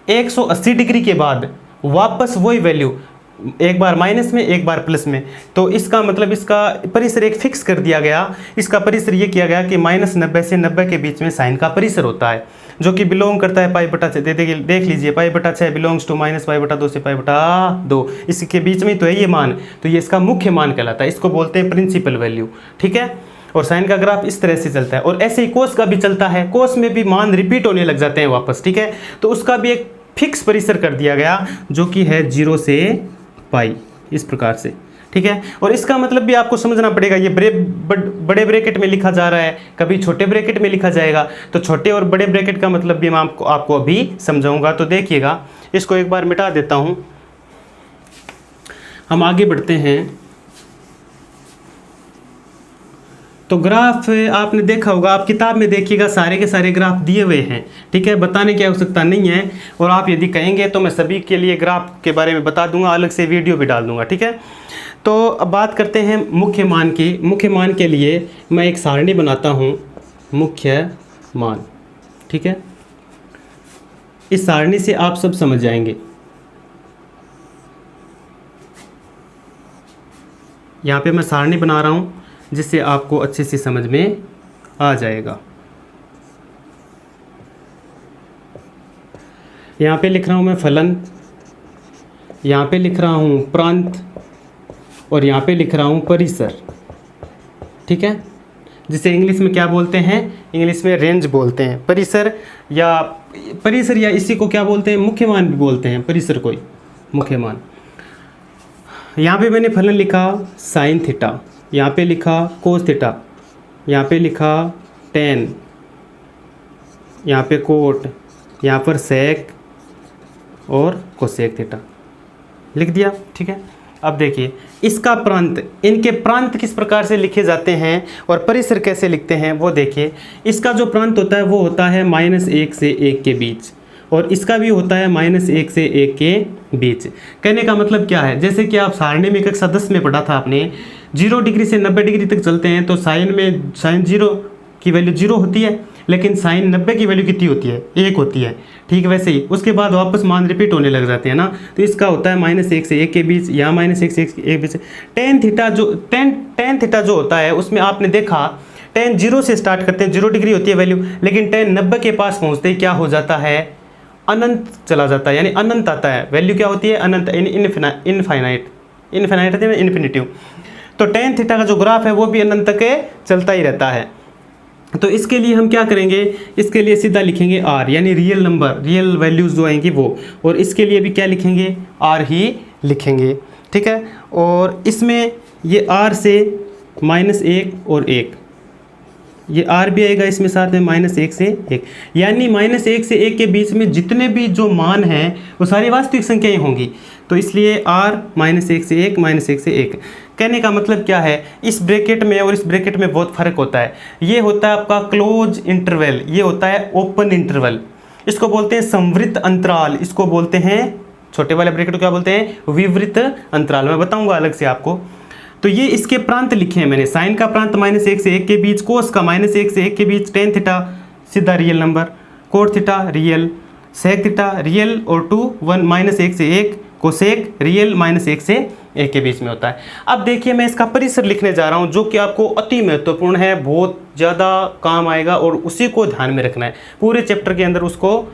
180 डिग्री के बाद वापस वही वैल्यू, एक बार माइनस में एक बार प्लस में। तो इसका मतलब इसका परिसर एक फिक्स कर दिया गया। इसका परिसर ये किया गया कि -90 से 90 के बीच में साइन का परिसर होता है, जो कि बिलोंग करता है π/6। देख लीजिए π/6 बिलोंग्स टू -π/2 से π/2, इसके बीच में तो है ये मान, तो ये इसका मुख्य मान कहलाता है, इसको बोलते हैं प्रिंसिपल वैल्यू, ठीक है। और साइन का ग्राफ इस तरह से चलता है, और ऐसे ही कोस का भी चलता है। कोस में भी मान रिपीट होने लग जाते हैं वापस, ठीक है। तो उसका भी एक फिक्स परिसर कर दिया गया, जो कि है 0 से π, इस प्रकार से, ठीक है। और इसका मतलब भी आपको समझना पड़ेगा, ये बड़े ब्रैकेट में लिखा जा रहा है, कभी छोटे ब्रैकेट में लिखा जाएगा। तो छोटे और बड़े ब्रैकेट का मतलब भी मैं आपको अभी समझाऊंगा। तो देखिएगा, इसको एक बार मिटा देता हूं, हम आगे बढ़ते हैं। तो ग्राफ आपने देखा होगा, आप किताब में देखिएगा, सारे के सारे ग्राफ दिए हुए हैं, ठीक है, बताने की आवश्यकता नहीं है। और आप यदि कहेंगे तो मैं सभी के लिए ग्राफ के बारे में बता दूंगा, अलग से वीडियो भी डाल दूंगा, ठीक है। तो अब बात करते हैं मुख्य मान की। मुख्य मान के लिए मैं एक सारणी बनाता हूँ, मुख्य मान, ठीक है। इस सारणी से आप सब समझ जाएंगे। यहाँ पे मैं सारणी बना रहा हूँ जिससे आपको अच्छे से समझ में आ जाएगा। यहाँ पे लिख रहा हूँ मैं फलन, यहाँ पे लिख रहा हूँ प्रांत, और यहाँ पे लिख रहा हूँ परिसर, ठीक है, जिसे इंग्लिश में क्या बोलते हैं, इंग्लिश में रेंज बोलते हैं। परिसर या इसी को क्या बोलते हैं, मुख्य मान भी बोलते हैं, परिसर को ही मुख्य मान। यहाँ पे मैंने फलन लिखा साइन थीटा, यहाँ पे लिखा कोस थीटा, यहाँ पे लिखा टेन, यहाँ पे कोट, यहाँ पर सेक और कोसेक थीटा लिख दिया, ठीक है। अब देखिए इसका प्रांत, इनके प्रांत किस प्रकार से लिखे जाते हैं और परिसर कैसे लिखते हैं वो देखिए। इसका जो प्रांत होता है वो होता है -1 से 1 के बीच, और इसका भी होता है -1 से 1 के बीच। कहने का मतलब क्या है, जैसे कि आप सारणी में कक्षा 10 में पढ़ा था आपने, 0 डिग्री से 90 डिग्री तक चलते हैं तो साइन 0 की वैल्यू 0 होती है, लेकिन साइन 90 की वैल्यू कितनी होती है, 1 होती है, ठीक वैसे ही उसके बाद वापस मान रिपीट होने लग जाते हैं ना। तो इसका होता है -1 से 1 के बीच, यहाँ -1 से 1 के बीच। टेन थीटा जो होता है उसमें आपने देखा टेन 0 से स्टार्ट करते हैं, 0 डिग्री होती है वैल्यू, लेकिन टेन 90 के पास पहुँचते ही क्या हो जाता है, अनंत चला जाता है, यानी अनंत आता है। वैल्यू क्या होती है, अनंत, इनफाइनाइट इन्फिनिटिव। तो टेन थीटा का जो ग्राफ है वो भी अनंत के चलता ही रहता है। तो इसके लिए हम क्या करेंगे, इसके लिए सीधा लिखेंगे r, यानी रियल नंबर, रियल वैल्यूज़ जो आएंगी वो, और इसके लिए भी क्या लिखेंगे, r ही लिखेंगे, ठीक है। और इसमें ये r से -1 और 1, ये आर भी आएगा इसमें साथ में -1 से 1, यानी -1 से 1 के बीच में जितने भी जो मान हैं वो सारी वास्तविक संख्याएं होंगी। तो इसलिए आर -1 से 1, -1 से 1। कहने का मतलब क्या है, इस ब्रैकेट में और इस ब्रैकेट में बहुत फ़र्क होता है। ये होता है आपका क्लोज इंटरवल, ये होता है ओपन इंटरवल। इसको बोलते हैं संवृत अंतराल, इसको बोलते हैं, छोटे वाले ब्रैकेट को क्या बोलते हैं, विवृत अंतराल। मैं बताऊंगा अलग से आपको। तो ये इसके प्रांत लिखे हैं मैंने, साइन का प्रांत -1 से 1 के बीच, कोस का -1 से 1 के बीच, टेन थीटा सीधा real number, cot theta real, sec theta real और 2 1 -1 से 1, कोसेक रियल -1 से 1 के बीच में होता है। अब देखिए मैं इसका परिसर लिखने जा रहा हूँ जो कि आपको अति महत्वपूर्ण है, बहुत ज़्यादा काम आएगा और उसी को ध्यान में रखना है। पूरे चैप्टर के अंदर उसको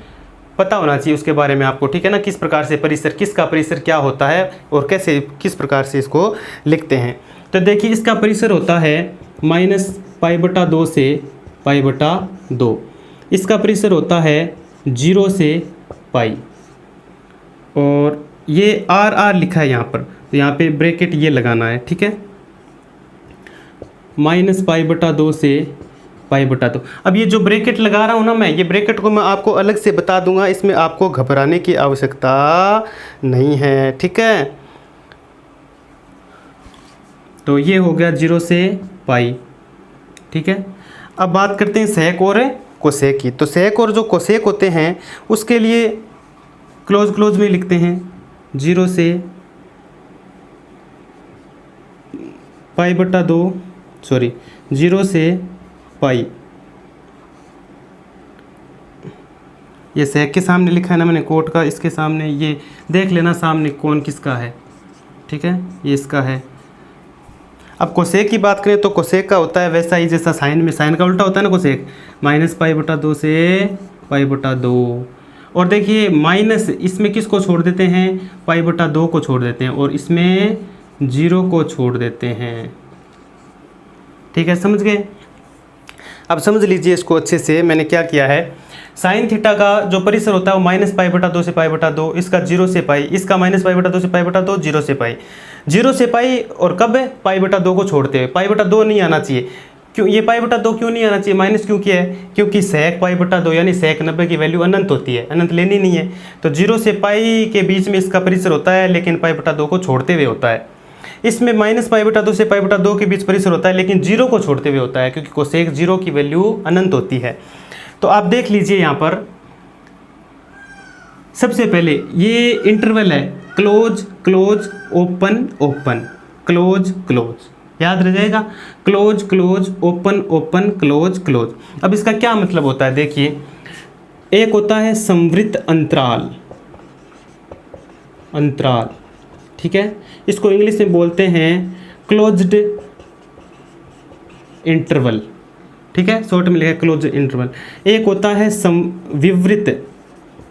पता होना चाहिए उसके बारे में आपको, ठीक है ना, किस प्रकार से परिसर, किसका परिसर क्या होता है और कैसे किस प्रकार से इसको लिखते हैं। तो देखिए इसका परिसर होता है -π/2 से π/2, इसका परिसर होता है 0 से π, और ये r लिखा है यहाँ पर, तो यहाँ पे ब्रैकेट ये लगाना है, ठीक है, -π/2 से π/2। अब ये जो ब्रैकेट लगा रहा हूँ ना मैं, ये ब्रैकेट को मैं आपको अलग से बता दूंगा, इसमें आपको घबराने की आवश्यकता नहीं है, ठीक है। तो ये हो गया 0 से π, ठीक है। अब बात करते हैं सेक और कोसेक की। तो सेक और जो कोसेक होते हैं उसके लिए क्लोज में लिखते हैं 0 से π/2, सॉरी 0 से π। ये सेक के सामने लिखा है ना मैंने, कोट का इसके सामने, ये देख लेना सामने कौन किसका है, ठीक है, ये इसका है। अब कोसेक की बात करें तो कोसेक का होता है वैसा ही जैसा साइन में, साइन का उल्टा होता है ना कोसेक, -π/2 से π/2। और देखिए माइनस इसमें किसको छोड़ देते हैं, π/2 को छोड़ देते हैं, और इसमें 0 को छोड़ देते हैं, ठीक है, समझ गए। अब समझ लीजिए इसको अच्छे से, मैंने क्या किया है, साइन थीटा का जो परिसर होता है वो -π/2 से π/2, इसका 0 से π, इसका -π/2 से π/2, 0 से π, 0 से π, और कब π/2 को छोड़ते हैं, π/2 नहीं आना चाहिए। क्यों ये π/2 क्यों नहीं आना चाहिए, माइनस क्यों किया है, क्योंकि सेक π/2 यानी सेक 90 की वैल्यू अनंत होती है, अनंत लेनी नहीं है। तो 0 से π के बीच में इसका परिसर होता है, लेकिन π/2 को छोड़ते हुए होता है। इसमें -π/2 से π/2 के बीच परिसर होता है, लेकिन 0 को छोड़ते हुए होता है, क्योंकि कोसेक 0 की वैल्यू अनंत होती है। तो आप देख लीजिए यहाँ पर सबसे पहले ये इंटरवल है, close close open open, close close, याद रह जाएगा, close close open open close close. अब इसका क्या मतलब होता है, देखिए एक होता है संवृत अंतराल, अंतराल, ठीक है, इसको इंग्लिश में बोलते हैं क्लोज्ड इंटरवल, ठीक है, शॉर्ट में लिखा है क्लोज इंटरवल। एक होता है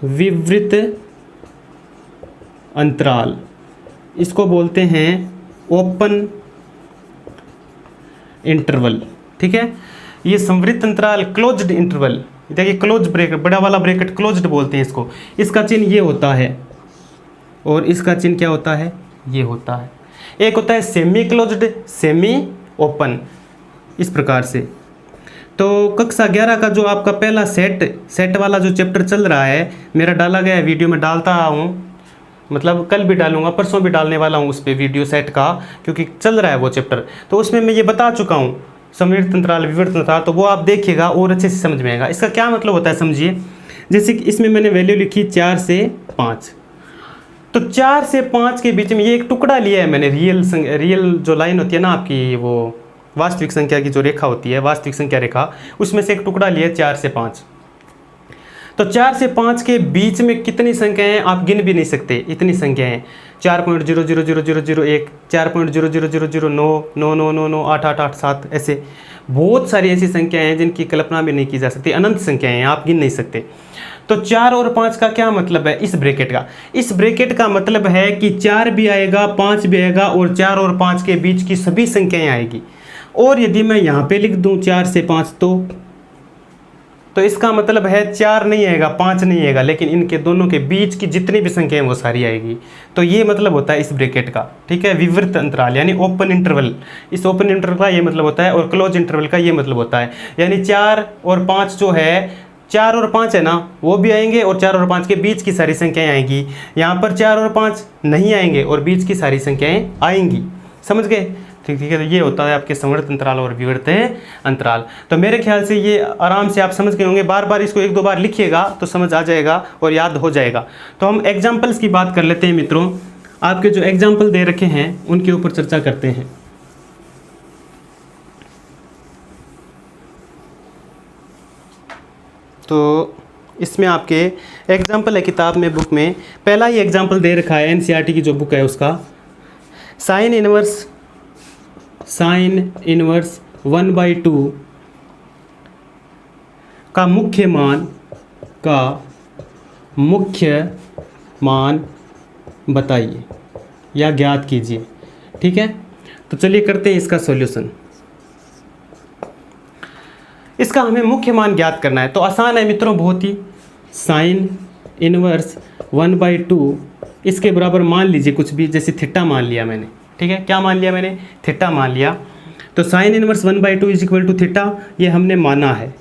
विवृत अंतराल, इसको बोलते हैं ओपन इंटरवल, ठीक है। ये संवृत अंतराल, क्लोज्ड इंटरवल, देखिए क्लोज ब्रैकेट, बड़ा वाला ब्रैकेट क्लोज्ड बोलते हैं इसको, इसका चिन्ह ये होता है और इसका चिन्ह क्या होता है, ये होता है। एक होता है सेमी क्लोज्ड, सेमी ओपन, इस प्रकार से। तो कक्षा 11 का जो आपका पहला सेट वाला जो चैप्टर चल रहा है, मेरा डाला गया है वीडियो में, डालता हूँ, मतलब कल भी डालूंगा, परसों भी डालने वाला हूँ उस पर वीडियो सेट का, क्योंकि चल रहा है वो चैप्टर। तो उसमें मैं ये बता चुका हूँ संवृत अंतराल, विवृत अंतराल, तो वो आप देखिएगा और अच्छे से समझ में आएगा। इसका क्या मतलब होता है समझिए, जैसे कि इसमें मैंने वैल्यू लिखी 4 से 5, तो 4 से 5 के बीच में ये एक टुकड़ा लिया है मैंने, रियल जो लाइन होती है ना आपकी, वो वास्तविक संख्या की जो रेखा होती है, वास्तविक संख्या रेखा, उसमें से एक टुकड़ा लिया 4 से 5। तो 4 से 5 के बीच में कितनी संख्याएं हैं आप गिन भी नहीं सकते, इतनी संख्याएं हैं, 4.0000001, 4.0000009, 88887, ऐसे बहुत सारी ऐसी संख्याएं हैं जिनकी कल्पना भी नहीं की जा सकती, अनंत संख्याएं हैं, आप गिन नहीं सकते। तो 4 और 5 का क्या मतलब है इस ब्रैकेट का, इस ब्रैकेट का मतलब है कि 4 भी आएगा, 5 भी आएगा, और 4 और 5 के बीच की सभी संख्याएं आएगी। और यदि मैं यहाँ पे लिख दूँ 4 से 5, तो तो इसका मतलब है 4 नहीं आएगा, 5 नहीं आएगा, लेकिन इनके दोनों के बीच की जितनी भी संख्या है वो सारी आएगी। तो ये मतलब होता है इस ब्रैकेट का, ठीक है, विवृत अंतराल यानी ओपन इंटरवल। इस ओपन इंटरवल का ये मतलब होता है और क्लोज इंटरवल का ये मतलब होता है, यानी 4 और 5 जो है, 4 और 5 है ना, वो भी आएंगे और 4 और 5 के बीच की सारी संख्याएं आएंगी। यहाँ पर 4 और 5 नहीं आएंगे और बीच की सारी संख्याएं आएंगी। समझ गए? ठीक है, तो ये होता है आपके संवर्त अंतराल और विवर्त अंतराल। तो मेरे ख्याल से ये आराम से आप समझ गए होंगे। बार बार इसको 1-2 बार लिखिएगा तो समझ आ जाएगा और याद हो जाएगा। तो हम एग्जाम्पल्स की बात कर लेते हैं मित्रों। आपके जो एग्जाम्पल दे रखे हैं उनके ऊपर चर्चा करते हैं। तो इसमें आपके एग्जाम्पल है किताब में, बुक में। पहला ही एग्जाम्पल दे रखा है एनसीईआरटी की जो बुक है उसका, साइन इनवर्स 1/2 का मुख्य मान बताइए या ज्ञात कीजिए। ठीक है, तो चलिए करते हैं इसका सॉल्यूशन। इसका हमें मुख्य मान ज्ञात करना है, तो आसान है मित्रों, बहुत ही। साइन इनवर्स 1/2 इसके बराबर मान लीजिए कुछ भी, जैसे थीटा मान लिया मैंने। ठीक है, क्या मान लिया मैंने? थीटा मान लिया। तो sine inverse 1/2 is equal to theta, ये हमने माना है।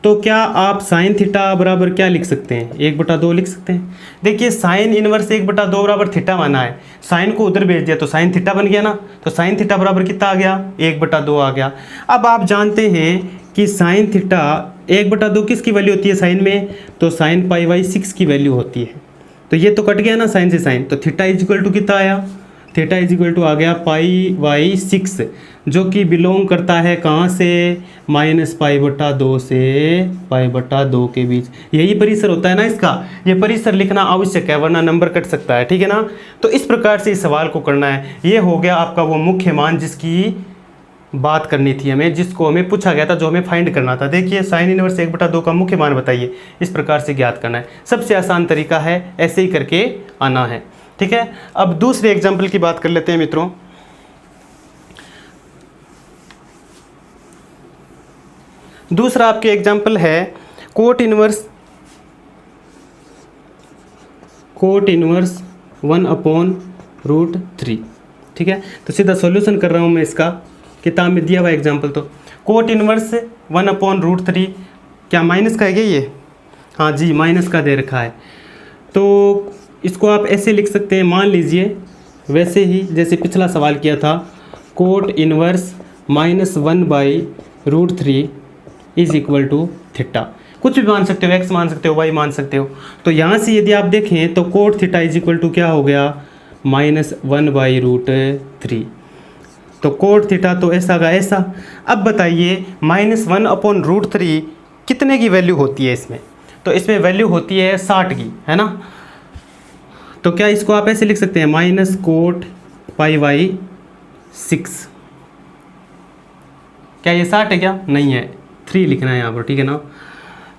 तो क्या आप साइन थीटा बराबर क्या लिख सकते हैं? 1/2 लिख सकते हैं। देखिए, साइन इनवर्स 1/2 बराबर थीटा माना है, साइन को उधर भेज दिया तो साइन थीटा बन गया ना। तो साइन थीटा बराबर कितना आ गया? 1/2 आ गया। अब आप जानते हैं कि साइन थीटा 1/2 किसकी वैल्यू होती है साइन में? तो साइन π/6 की वैल्यू होती है। तो ये तो कट गया ना साइन से साइन, तो थीटा इज इक्वल टू कितना आया? थीटा इज इक्वल टू आ गया π/6, जो कि बिलोंग करता है कहाँ से? -π/2 से π/2 के बीच। यही परिसर होता है ना इसका, ये परिसर लिखना आवश्यक है वरना नंबर कट सकता है। ठीक है ना। तो इस प्रकार से इस सवाल को करना है। ये हो गया आपका वो मुख्य मान जिसकी बात करनी थी हमें, जिसको हमें पूछा गया था, जो हमें फाइंड करना था। देखिए, साइन इनवर्स 1/2 का मुख्य मान बताइए, इस प्रकार से ज्ञात करना है। सबसे आसान तरीका है, ऐसे ही करके आना है। ठीक है, अब दूसरे एग्जाम्पल की बात कर लेते हैं मित्रों। दूसरा आपके एग्जाम्पल है कोट इनवर्स 1/√3। ठीक है, तो सीधा सॉल्यूशन कर रहा हूं मैं इसका, किताब में दिया हुआ एग्जाम्पल। तो कोट इनवर्स 1/√3 क्या माइनस का है क्या ये? हाँ जी, माइनस का दे रखा है। तो इसको आप ऐसे लिख सकते हैं, मान लीजिए वैसे ही जैसे पिछला सवाल किया था, cot inverse -1/√3 is equal to theta. कुछ भी मान सकते हो, x मान सकते हो, y मान सकते हो। तो यहाँ से यदि आप देखें तो cot theta is equal to क्या हो गया? -1/√3। तो कोट थीटा तो ऐसा का ऐसा। अब बताइए -1/√3 कितने की वैल्यू होती है इसमें? तो इसमें वैल्यू होती है 60 की, है ना। तो क्या इसको आप ऐसे लिख सकते हैं, -कोट π/6। क्या ये 60 है? क्या नहीं है, 3 लिखना है यहाँ पर। ठीक है ना।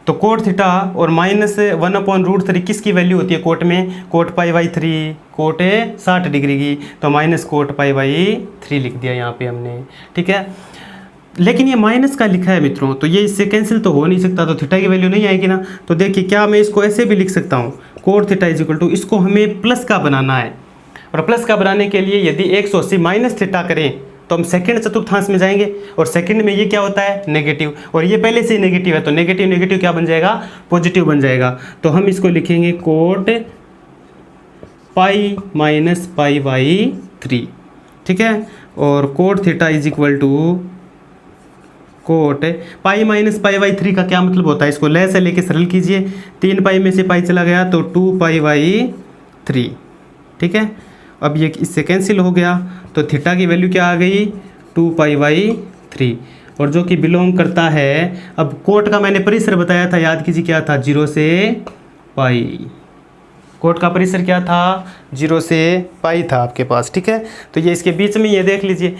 तो कोट थीटा और -1/√3 किसकी वैल्यू होती है कोट में? कोट π/3, कोट है 60 डिग्री की, तो -कोट π/3 लिख दिया यहाँ पे हमने। ठीक है, लेकिन ये माइनस का लिखा है मित्रों, तो ये इससे कैंसिल तो हो नहीं सकता, तो थीटा की वैल्यू नहीं आएगी ना। तो देखिए, क्या मैं इसको ऐसे भी लिख सकता हूँ, cot theta is equal to, इसको हमें प्लस का बनाना है। और प्लस का बनाने के लिए यदि 180 माइनस थीटा करें तो हम सेकंड चतुर्थांश में जाएंगे, और सेकंड में ये क्या होता है? नेगेटिव, और ये पहले से ही नेगेटिव है, तो नेगेटिव नेगेटिव क्या बन जाएगा? पॉजिटिव बन जाएगा। तो हम इसको लिखेंगे कोट π-π/3। ठीक है, और cot theta is equal to cot π-π/3 का क्या मतलब होता है? इसको ले से लेके सरल कीजिए, 3 पाई में से पाई चला गया तो 2π/3। ठीक है, अब ये इससे कैंसिल हो गया, तो थीटा की वैल्यू क्या आ गई? 2π/3, और जो कि बिलोंग करता है, अब कोट का मैंने परिसर बताया था, याद कीजिए क्या था? 0 से पाई। कोट का परिसर क्या था? 0 से पाई था आपके पास। ठीक है, तो ये इसके बीच में ये देख लीजिए,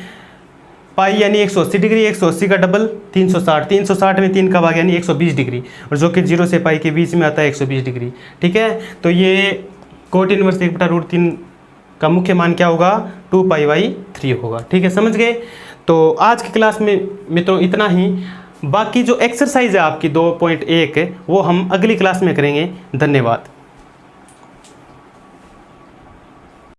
पाई यानी 180 डिग्री, 180 का डबल 360, 360 में 3 का भाग यानी 120 डिग्री, और जो कि 0 से पाई के बीच में आता है 120 डिग्री। ठीक है, तो ये कोट इनवर्स 1/√3 का मुख्य मान क्या होगा? 2π/3 होगा। ठीक है, समझ गए। तो आज की क्लास में मित्रों इतना ही। बाकी जो एक्सरसाइज है आपकी 2.1 वो हम अगली क्लास में करेंगे। धन्यवाद।